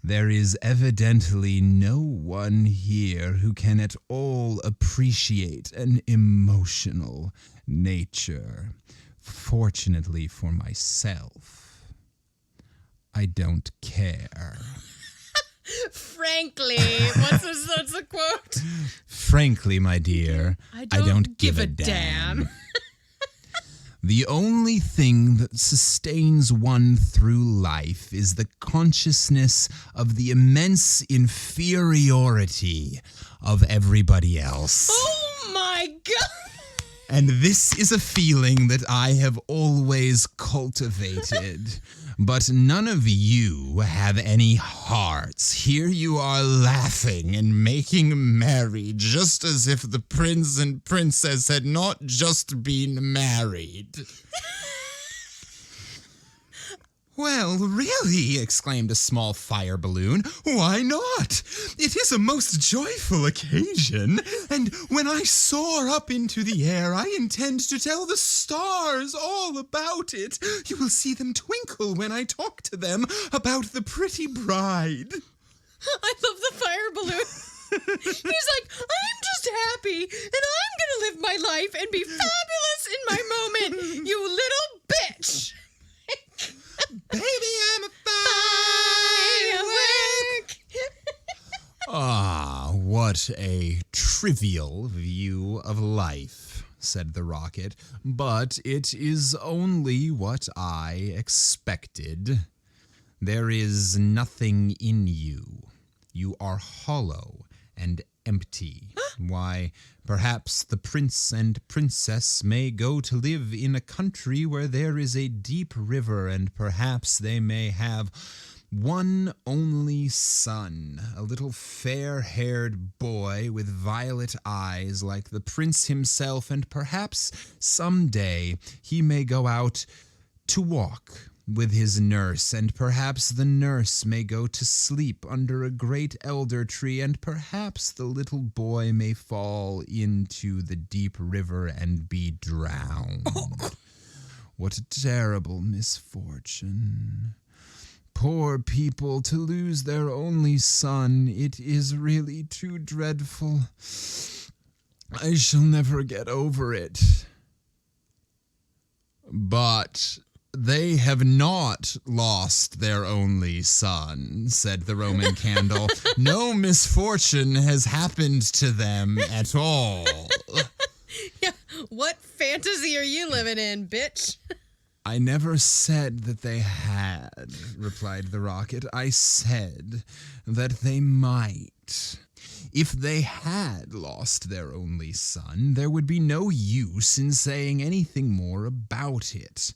there is evidently no one here who can at all appreciate an emotional nature. Fortunately for myself, I don't care. Frankly, what's the quote? Frankly, my dear, I don't give a damn. The only thing that sustains one through life is the consciousness of the immense inferiority of everybody else. Oh my God! And this is a feeling that I have always cultivated. But none of you have any hearts. Here you are laughing and making merry, just as if the prince and princess had not just been married. Well, really, exclaimed a small fire balloon, why not? It is a most joyful occasion, and when I soar up into the air, I intend to tell the stars all about it. You will see them twinkle when I talk to them about the pretty bride. I love the fire balloon. He's like, I'm just happy, and I'm gonna live my life and be fabulous in my moment, you little bitch. Baby, I'm a firework. Ah, what a trivial view of life, said the rocket, but it is only what I expected. There is nothing in you. You are hollow and empty. Why, perhaps the prince and princess may go to live in a country where there is a deep river, and perhaps they may have one only son, a little fair-haired boy with violet eyes like the prince himself, and perhaps someday he may go out to walk with his nurse, and perhaps the nurse may go to sleep under a great elder tree, and perhaps the little boy may fall into the deep river and be drowned. What a terrible misfortune. Poor people, to lose their only son, it is really too dreadful. I shall never get over it. But they have not lost their only son, said the Roman candle. No misfortune has happened to them at all. Yeah, what fantasy are you living in, bitch? I never said that they had, replied the rocket. I said that they might. If they had lost their only son, there would be no use in saying anything more about it.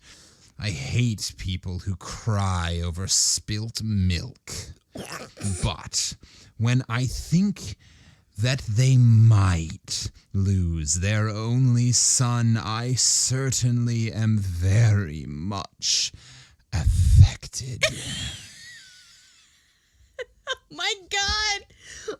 I hate people who cry over spilt milk. But when I think that they might lose their only son, I certainly am very much affected. My God!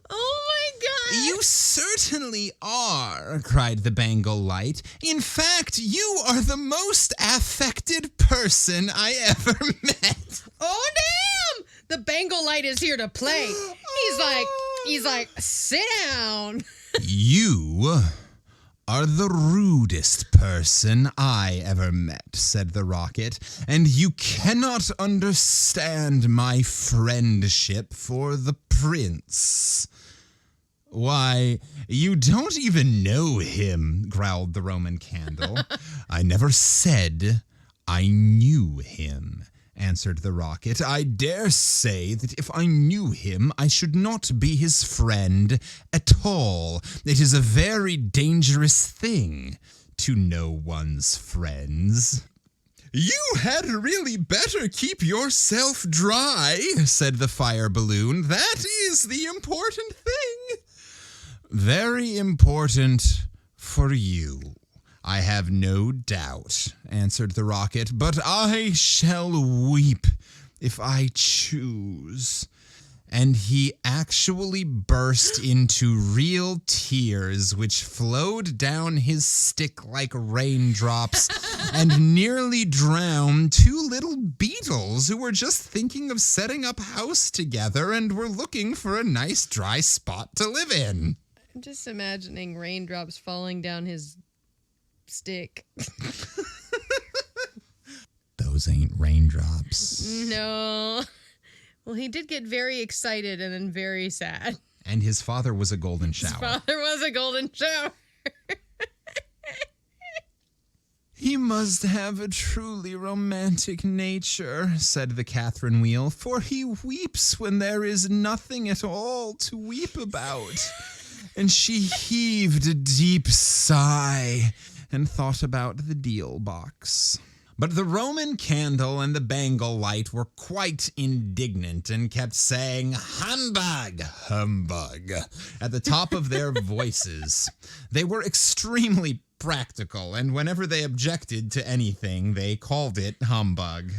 Oh my God! You certainly are, cried the Bengal Light. In fact, you are the most affected person I ever met. Oh damn! The Bengal Light is here to play. He's like, sit down. You are the rudest person I ever met, said the Rocket, and you cannot understand my friendship for the prince. Why, you don't even know him, growled the Roman Candle. I never said I knew him, answered the Rocket. I dare say that if I knew him, I should not be his friend at all. It is a very dangerous thing to know one's friends. You had really better keep yourself dry, said the fire balloon. That is the important thing. Very important for you, I have no doubt, answered the Rocket, but I shall weep if I choose. And he actually burst into real tears, which flowed down his stick like raindrops and nearly drowned two little beetles who were just thinking of setting up house together and were looking for a nice dry spot to live in. I'm just imagining raindrops falling down his stick. Those ain't raindrops. No. Well, he did get very excited and then very sad. And his father was a golden shower. His father was a golden shower. He must have a truly romantic nature, said the Catherine Wheel, for he weeps when there is nothing at all to weep about. And she heaved a deep sigh and thought about the deal box. But the Roman Candle and the Bengal Light were quite indignant and kept saying, "Humbug, humbug," at the top of their voices. They were extremely practical, and whenever they objected to anything, they called it humbug.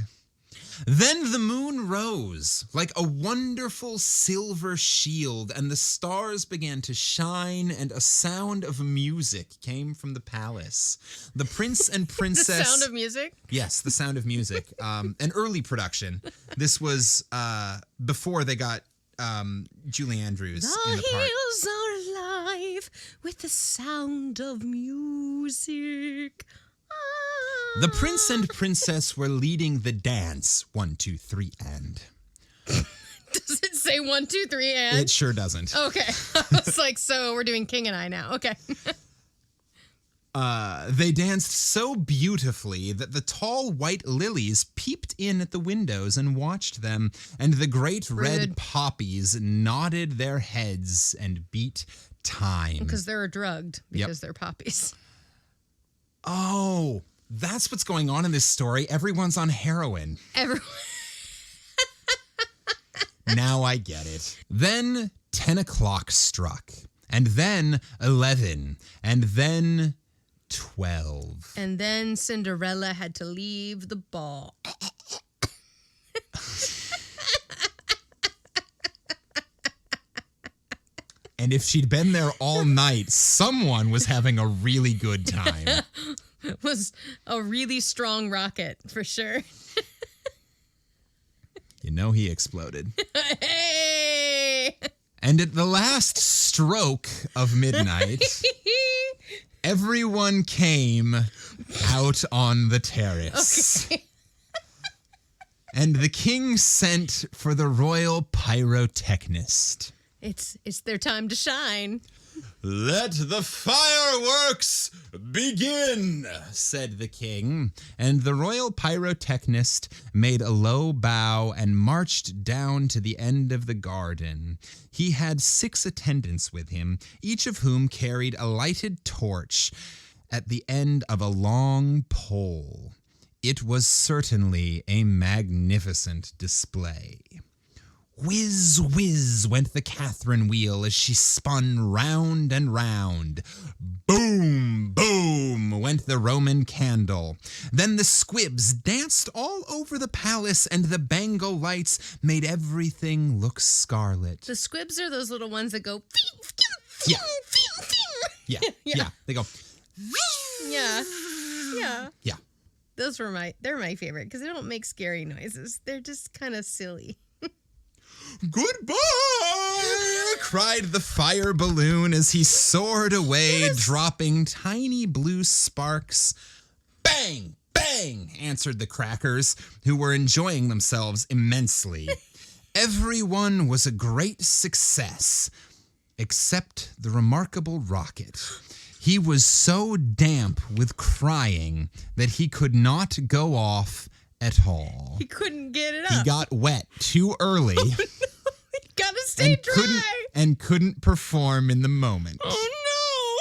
Then the moon rose like a wonderful silver shield, and the stars began to shine, and a sound of music came from the palace. The prince and princess... The sound of music? Yes, the sound of music. An early production. This was before they got Julie Andrews in the part. The hills are alive with the sound of music. The prince and princess were leading the dance. 1, 2, 3, and. Does it say 1, 2, 3, and? It sure doesn't. Okay. I was like, so we're doing King and I now. Okay. They danced so beautifully that the tall white lilies peeped in at the windows and watched them, and the great red poppies nodded their heads and beat time. Because they're drugged, because they're poppies. Oh, that's what's going on in this story. Everyone's on heroin. Everyone. Now I get it. Then 10 o'clock struck, and then 11, and then 12. And then Cinderella had to leave the ball. And if she'd been there all night, someone was having a really good time. It was a really strong rocket, for sure. You know he exploded. Hey! And at the last stroke of midnight, everyone came out on the terrace. Okay. And the king sent for the royal pyrotechnist. It's their time to shine. "Let the fireworks begin," said the king, and the royal pyrotechnist made a low bow and marched down to the end of the garden. He had 6 attendants with him, each of whom carried a lighted torch at the end of a long pole. It was certainly a magnificent display. Whiz, whiz went the Catherine wheel as she spun round and round. Boom, boom went the Roman candle. Then the squibs danced all over the palace, and the bangle lights made everything look scarlet. The squibs are those little ones that go. Yeah. Yeah. They go. Yeah. Yeah. They're my favorite because they don't make scary noises. They're just kind of silly. Goodbye! cried the fire balloon as he soared away, dropping tiny blue sparks. Bang! Bang! Answered the crackers, who were enjoying themselves immensely. Everyone was a great success, except the remarkable rocket. He was so damp with crying that he could not go off at all. He couldn't get it up. He got wet too early. Gotta stay dry. Couldn't perform in the moment. Oh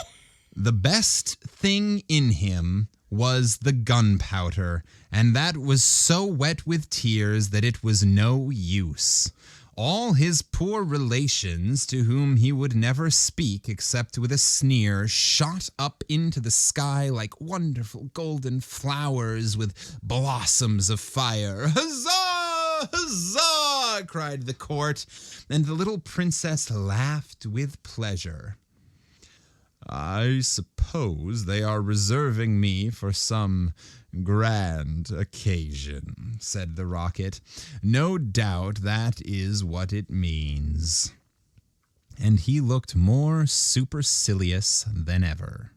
no! The best thing in him was the gunpowder, and that was so wet with tears that it was no use. All his poor relations, to whom he would never speak except with a sneer, shot up into the sky like wonderful golden flowers with blossoms of fire. Huzzah! Huzzah! Cried the court, and the little princess laughed with pleasure. I suppose they are reserving me for some grand occasion, said the rocket. No doubt that is what it means. And he looked more supercilious than ever.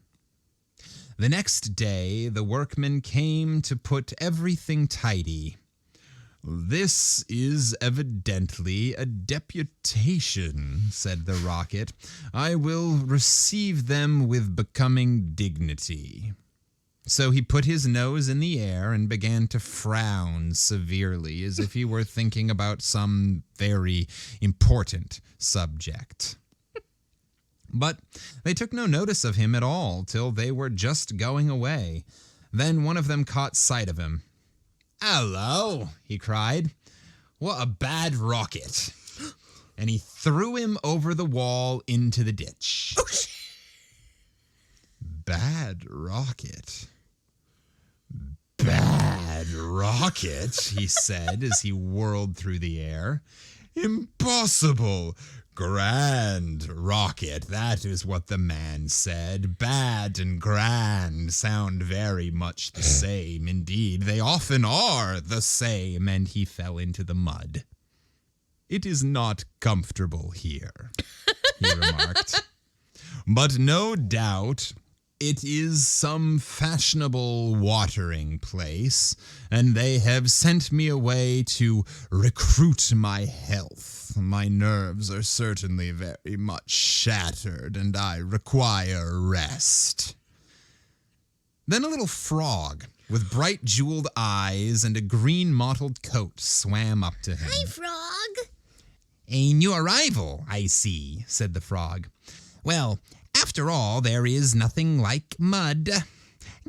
The next day, the workmen came to put everything tidy. This is evidently a deputation, said the rocket. I will receive them with becoming dignity. So he put his nose in the air and began to frown severely, as if he were thinking about some very important subject. But they took no notice of him at all till they were just going away. Then one of them caught sight of him. "Hello," he cried. "What a bad rocket." And he threw him over the wall into the ditch. Bad rocket. Bad rocket, he said as he whirled through the air. Impossible. Grand rocket, that is what the man said. Bad and grand sound very much the same. Indeed, they often are the same, and he fell into the mud. It is not comfortable here, he remarked. But no doubt it is some fashionable watering place, and they have sent me away to recruit my health. My nerves are certainly very much shattered, and I require rest. Then a little frog with bright jeweled eyes and a green mottled coat swam up to him. Hi, frog. A new arrival, I see, said the frog. Well, after all, there is nothing like mud.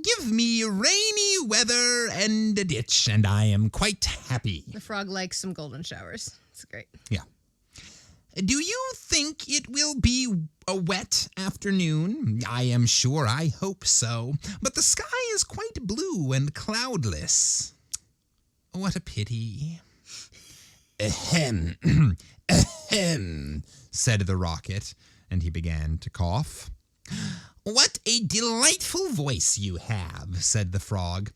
Give me rainy weather and a ditch, and I am quite happy. The frog likes some golden showers. It's great. Yeah. Do you think it will be a wet afternoon? I am sure I hope so. But the sky is quite blue and cloudless. What a pity. Ahem. Ahem, said the rocket, and he began to cough. What a delightful voice you have, said the frog.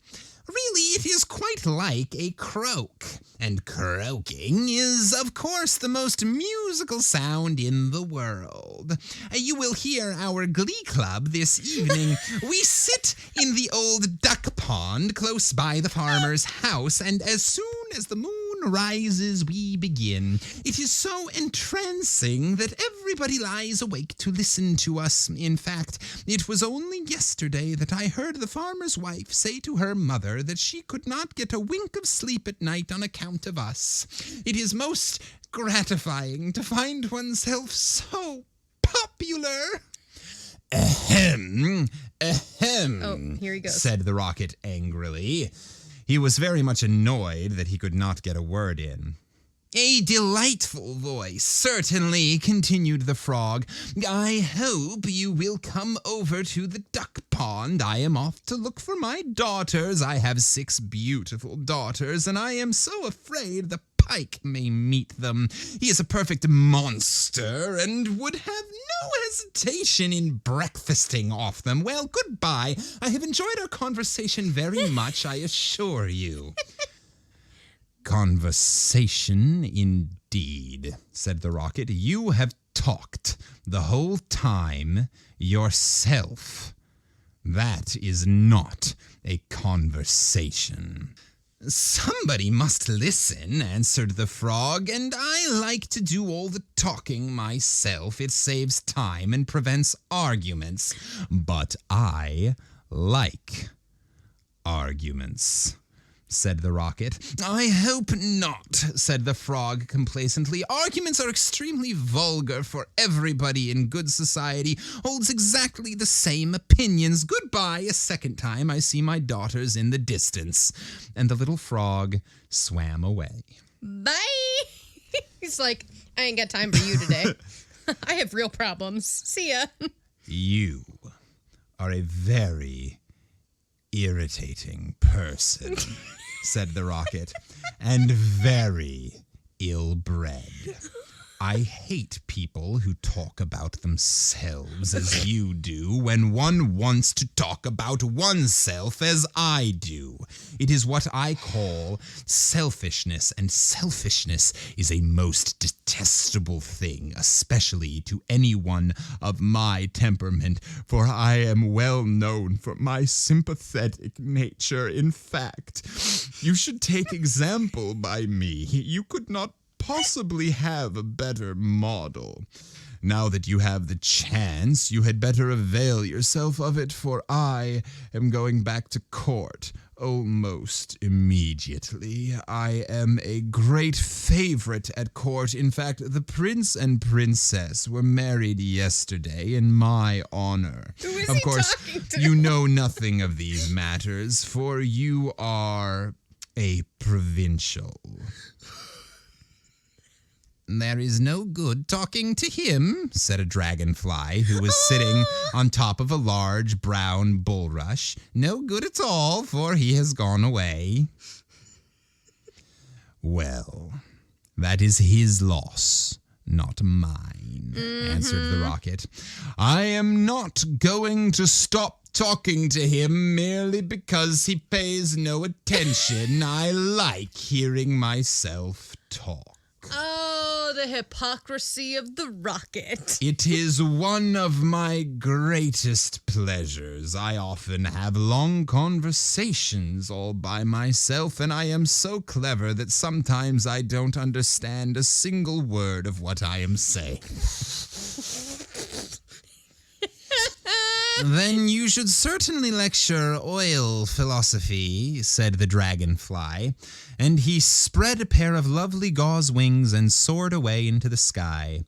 Really, it is quite like a croak, and croaking is, of course, the most musical sound in the world. You will hear our glee club this evening. We sit in the old duck pond close by the farmer's house, and as soon as the moon rises, we begin. It is so entrancing that everybody lies awake to listen to us. In fact, it was only yesterday that I heard the farmer's wife say to her mother that she could not get a wink of sleep at night on account of us. It is most gratifying to find oneself so popular. Ahem, ahem, Oh, here he goes. said the rocket angrily. He was very much annoyed that he could not get a word in. A delightful voice, certainly, continued the frog. I hope you will come over to the duck pond. I am off to look for my daughters. I have 6 beautiful daughters, and I am so afraid the pike may meet them. He is a perfect monster and would have no hesitation in breakfasting off them. Well, goodbye. I have enjoyed our conversation very much, I assure you. Conversation indeed, said the rocket. You have talked the whole time yourself. That is not a conversation. Somebody must listen, answered the frog, and I like to do all the talking myself. It saves time and prevents arguments. But I like arguments, said the rocket. I hope not, said the frog complacently. Arguments are extremely vulgar, for everybody in good society holds exactly the same opinions. Goodbye. A second time I see my daughters in the distance. And the little frog swam away. Bye. He's like, I ain't got time for you today. I have real problems. See ya. You are a very irritating person, said the rocket, and very ill-bred. I hate people who talk about themselves as you do when one wants to talk about oneself as I do. It is what I call selfishness, and selfishness is a most detestable thing, especially to anyone of my temperament, for I am well known for my sympathetic nature. In fact, you should take example by me. You could not possibly have a better model. Now that you have the chance, you had better avail yourself of it, for I am going back to court almost immediately. I am a great favorite at court. In fact, the prince and princess were married yesterday in my honor. Who is of he course, talking to? you know nothing of these matters, for you are a provincial. There is no good talking to him, said a dragonfly who was sitting on top of a large brown bulrush. No good at all, for he has gone away. Well, that is his loss, not mine, answered the rocket. I am not going to stop talking to him merely because he pays no attention. I like hearing myself talk. Oh, the hypocrisy of the rocket. It is one of my greatest pleasures. I often have long conversations all by myself, and I am so clever that sometimes I don't understand a single word of what I am saying. Then you should certainly lecture oil philosophy, said the dragonfly, and he spread a pair of lovely gauze wings and soared away into the sky.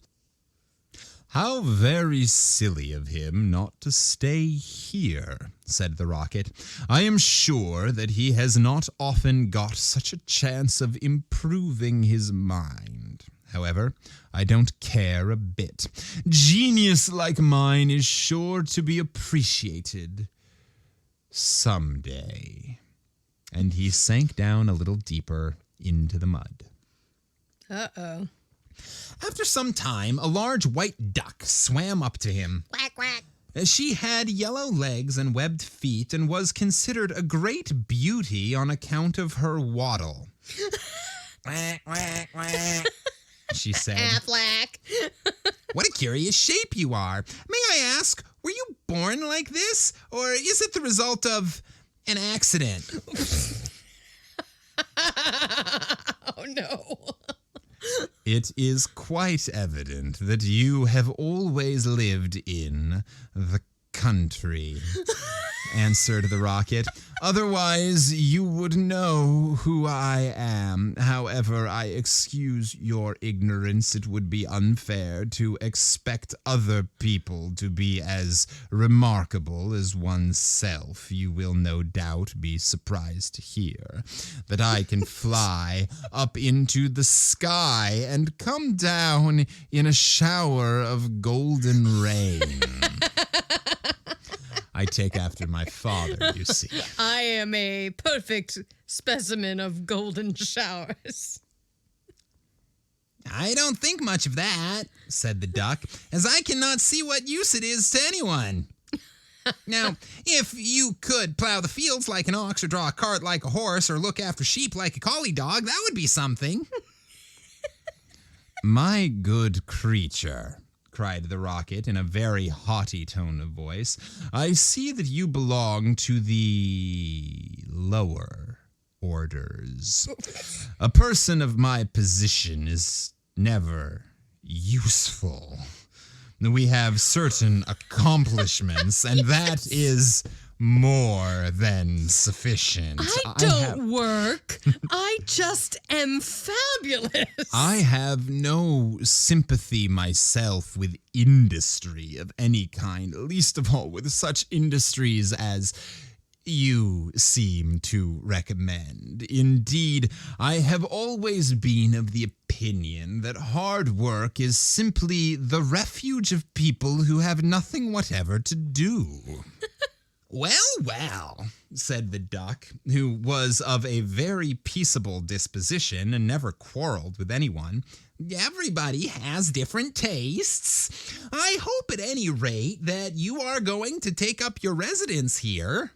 How very silly of him not to stay here, said the rocket. I am sure that he has not often got such a chance of improving his mind. However, I don't care a bit. Genius like mine is sure to be appreciated someday. And he sank down a little deeper into the mud. Uh-oh. After some time, a large white duck swam up to him. Quack, quack. She had yellow legs and webbed feet and was considered a great beauty on account of her waddle. Quack, quack, quack, she said. Affleck. What a curious shape you are. May I ask, were you born like this, or is it the result of an accident? Oh, no. It is quite evident that you have always lived in the country. answered the rocket. Otherwise, you would know who I am. However, I excuse your ignorance. It would be unfair to expect other people to be as remarkable as oneself. You will no doubt be surprised to hear that I can fly up into the sky and come down in a shower of golden rain. I take after my father, you see. I am a perfect specimen of golden showers. I don't think much of that, said the duck, as I cannot see what use it is to anyone. Now, if you could plow the fields like an ox or draw a cart like a horse or look after sheep like a collie dog, that would be something. My good creature, cried the rocket in a very haughty tone of voice, I see that you belong to the lower orders. A person of my position is never useful. We have certain accomplishments, and that is more than sufficient. I don't work. I just am fabulous. I have no sympathy myself with industry of any kind, least of all with such industries as you seem to recommend. Indeed, I have always been of the opinion that hard work is simply the refuge of people who have nothing whatever to do. Well, said the duck, who was of a very peaceable disposition and never quarreled with anyone. Everybody has different tastes. I hope at any rate that you are going to take up your residence here.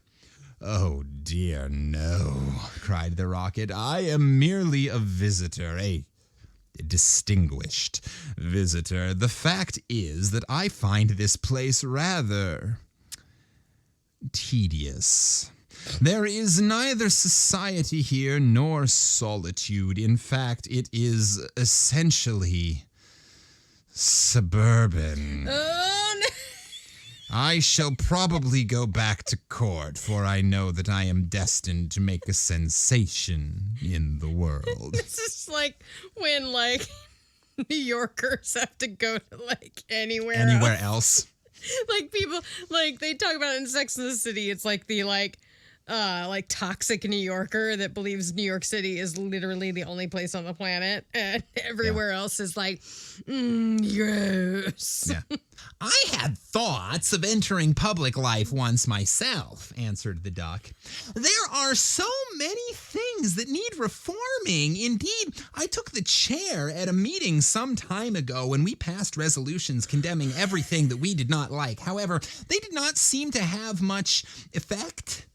Oh dear, no, cried the rocket. I am merely a visitor, a distinguished visitor. The fact is that I find this place rather tedious. There is neither society here nor solitude. In fact, it is essentially suburban. Oh, no. I shall probably go back to court, for I know that I am destined to make a sensation in the world. This is like when, New Yorkers have to go to, anywhere else. People, they talk about it in Sex and the City. It's like the, toxic New Yorker that believes New York City is literally the only place on the planet, and everywhere else is gross. Yeah. I had thoughts of entering public life once myself, answered the duck. There are so many things that need reforming. Indeed, I took the chair at a meeting some time ago when we passed resolutions condemning everything that we did not like. However, they did not seem to have much effect.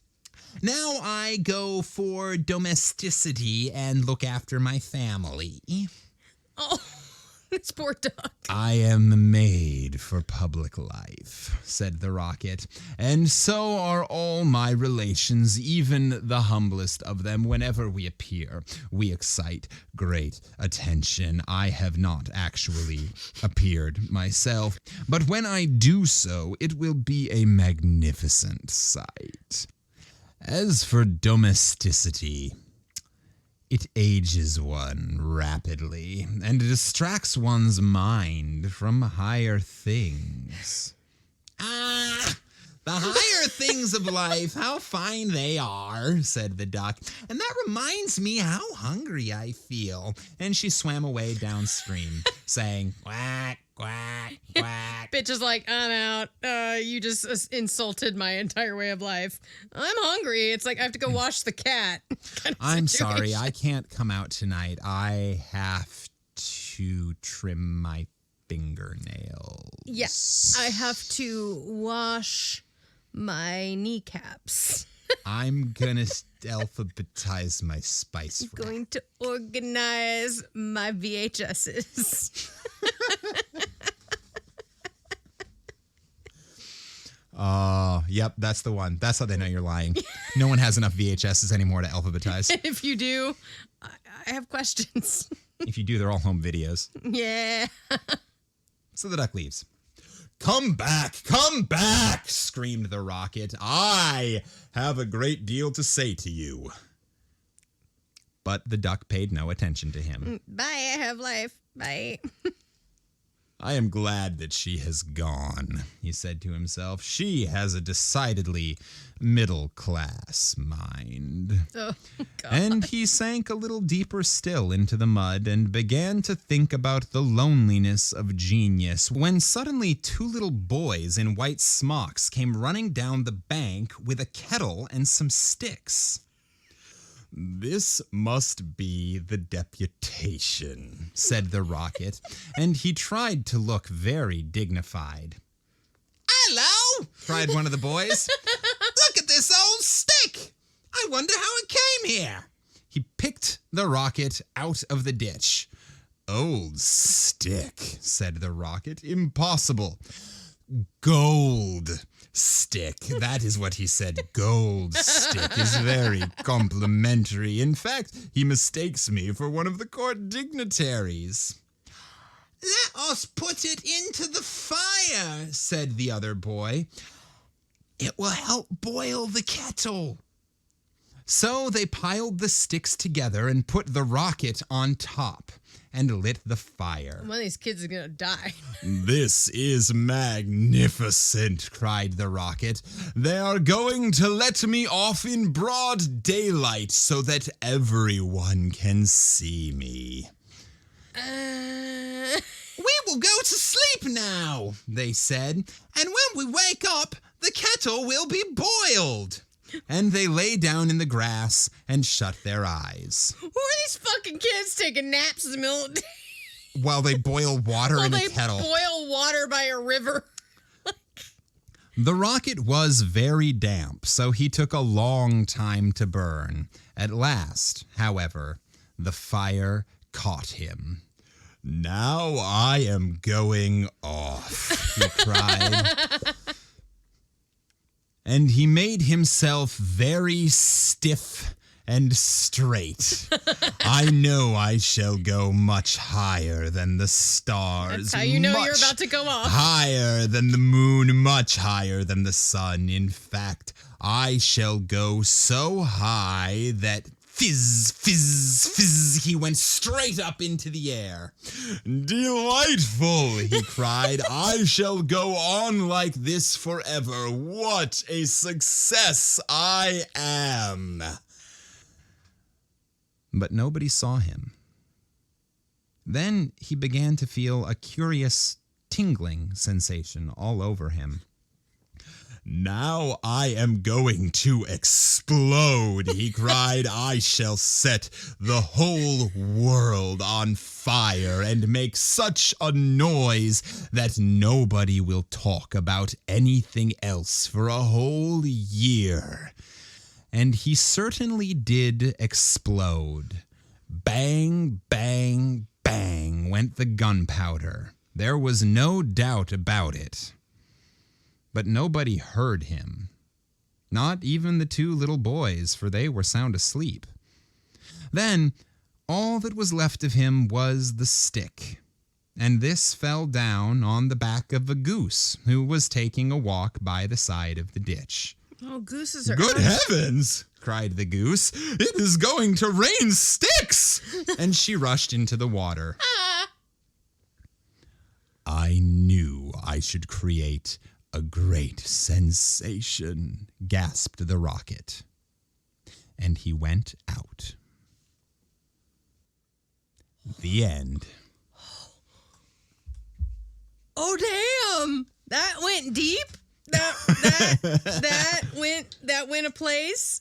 Now I go for domesticity and look after my family. Oh, this poor duck. I am made for public life, said the rocket, and so are all my relations, even the humblest of them. Whenever we appear, we excite great attention. I have not actually appeared myself, but when I do so, it will be a magnificent sight. As for domesticity, it ages one rapidly and distracts one's mind from higher things. The higher things of life, how fine they are, said the duck. And that reminds me how hungry I feel. And she swam away downstream, saying, quack, quack, quack. Bitch is like, I'm out. You just insulted my entire way of life. I'm hungry. It's like I have to go wash the cat. I'm sorry, I can't come out tonight. I have to trim my fingernails. Yes, I have to wash my kneecaps. I'm gonna alphabetize my spice rack. Going to organize my VHSs. Yep, that's the one. That's how they know you're lying. No one has enough VHSs anymore to alphabetize. And if you do, I have questions. If you do, they're all home videos. Yeah. So the duck leaves. Come back, screamed the rocket. I have a great deal to say to you. But the duck paid no attention to him. Bye, I have life. Bye. I am glad that she has gone, he said to himself. She has a decidedly middle-class mind. Oh, God. And he sank a little deeper still into the mud and began to think about the loneliness of genius when suddenly 2 little boys in white smocks came running down the bank with a kettle and some sticks. This must be the deputation, said the rocket, and he tried to look very dignified. Hello, cried one of the boys. Look at this old stick. I wonder how it came here. He picked the rocket out of the ditch. Old stick, said the rocket. Impossible. Gold stick. That is what he said. Gold stick is very complimentary. In fact, he mistakes me for one of the court dignitaries. Let us put it into the fire, said the other boy. It will help boil the kettle. So they piled the sticks together and put the rocket on top and lit the fire. One of these kids is going to die. This is magnificent, cried the rocket. They are going to let me off in broad daylight so that everyone can see me. We will go to sleep now, they said, and when we wake up, the kettle will be boiled. And they lay down in the grass and shut their eyes. Who are these fucking kids taking naps in the middle of the day? While they boil water in a kettle. Boil water by a river. The rocket was very damp, so he took a long time to burn. At last, however, the fire caught him. Now I am going off, he cried. And he made himself very stiff and straight. I know I shall go much higher than the stars. That's how you know you're about to go off. Higher than the moon, much higher than the sun. In fact, I shall go so high that fizz, fizz, fizz, he went straight up into the air. Delightful, he cried. I shall go on like this forever. What a success I am. But nobody saw him. Then he began to feel a curious tingling sensation all over him. Now I am going to explode, he cried. I shall set the whole world on fire and make such a noise that nobody will talk about anything else for a whole year. And he certainly did explode. Bang, bang, bang went the gunpowder. There was no doubt about it. But nobody heard him. Not even the 2 little boys, for they were sound asleep. Then all that was left of him was the stick, and this fell down on the back of a goose who was taking a walk by the side of the ditch. Oh, gooses are... Good heavens, cried the goose. It is going to rain sticks! And she rushed into the water. I knew I should create a great sensation, gasped the rocket. And he went out. The end. Oh, damn! That went deep. That went a place.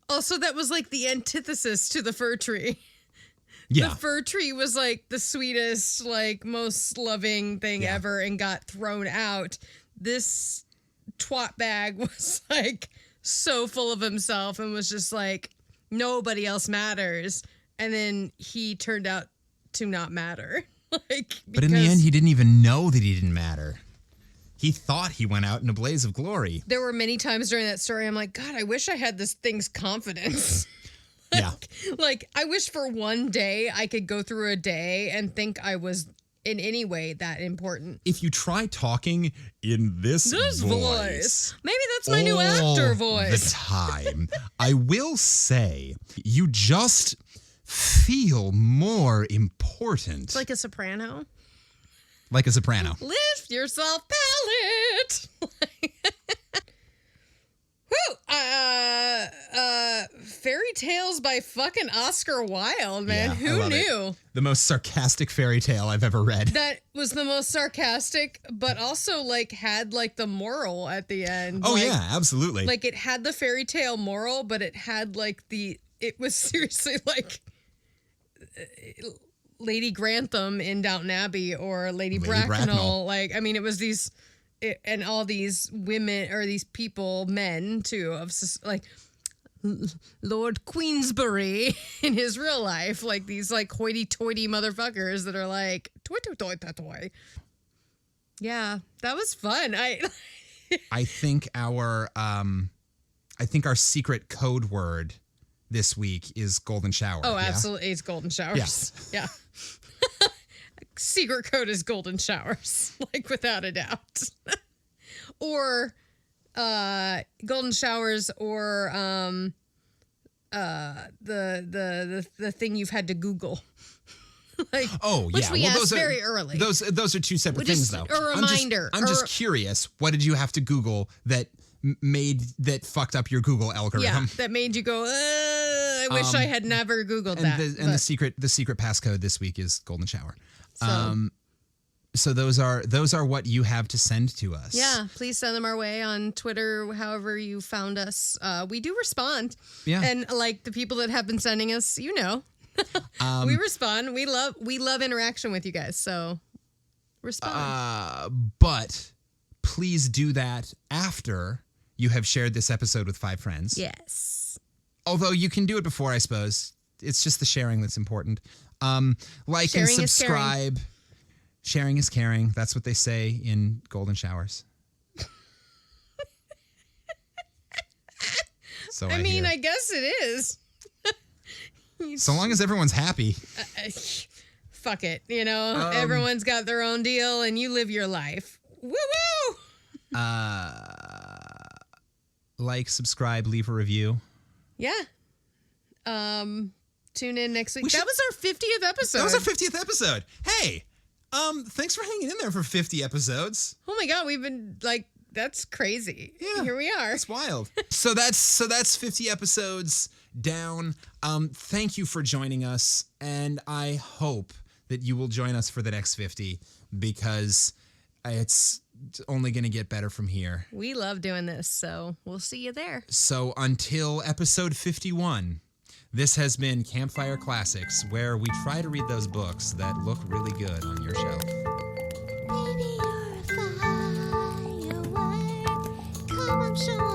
Also, that was like the antithesis to the fir tree. Yeah. The fir tree was like the sweetest, like most loving thing ever and got thrown out. This twat bag was like so full of himself and was just like, nobody else matters. And then he turned out to not matter. But in the end, he didn't even know that he didn't matter. He thought he went out in a blaze of glory. There were many times during that story, I'm like, God, I wish I had this thing's confidence. Yeah. Like, I wish for one day I could go through a day and think I was in any way that important. If you try talking in this voice. Maybe that's my new actor voice. The time. I will say, you just feel more important. It's like a soprano. Like a soprano. Lift yourself, palate. Woo! Fairy tales by fucking Oscar Wilde, man. Yeah, Who knew? It. The most sarcastic fairy tale I've ever read. That was the most sarcastic, but also like had like the moral at the end. Oh like, yeah, absolutely. Like it had the fairy tale moral, but it had like it was seriously like Lady Grantham in Downton Abbey or Lady Bracknell. Like, I mean, it was and all these women or these people, men too, of like Lord Queensberry in his real life, like these like hoity-toity motherfuckers that are like toy. Yeah, that was fun. I think our secret code word this week is golden shower. Oh, absolutely, it's golden showers. Yeah. Secret code is golden showers, like without a doubt. Or golden showers, or the thing you've had to Google. Like, which we asked very early. Those are two separate things, though. A reminder. I'm just curious. What did you have to Google that fucked up your Google algorithm? Yeah, that made you go, I wish I had never Googled that. The secret passcode this week is golden shower. So, so those are what you have to send to us. Yeah, please send them our way on Twitter, however you found us. We do respond. Yeah. And like the people that have been sending us, we respond. We love interaction with you guys. So respond. But please do that after you have shared this episode with 5 friends. Yes. Although you can do it before, I suppose. It's just the sharing that's important. Like sharing and subscribe. Sharing is caring. That's what they say in golden showers. So I mean, I guess it is. So long as everyone's happy. Fuck it. Everyone's got their own deal and you live your life. Woo-woo! Like, subscribe, leave a review. Yeah. Tune in next week. That was our 50th episode. That was our 50th episode. Hey, thanks for hanging in there for 50 episodes. Oh my God, we've been like, that's crazy. Yeah, here we are. It's wild. so that's 50 episodes down. Thank you for joining us, and I hope that you will join us for the next 50 because it's only going to get better from here. We love doing this, so we'll see you there. So until episode 51, this has been Campfire Classics, where we try to read those books that look really good on your shelf. Baby, you're a firework. Come on, show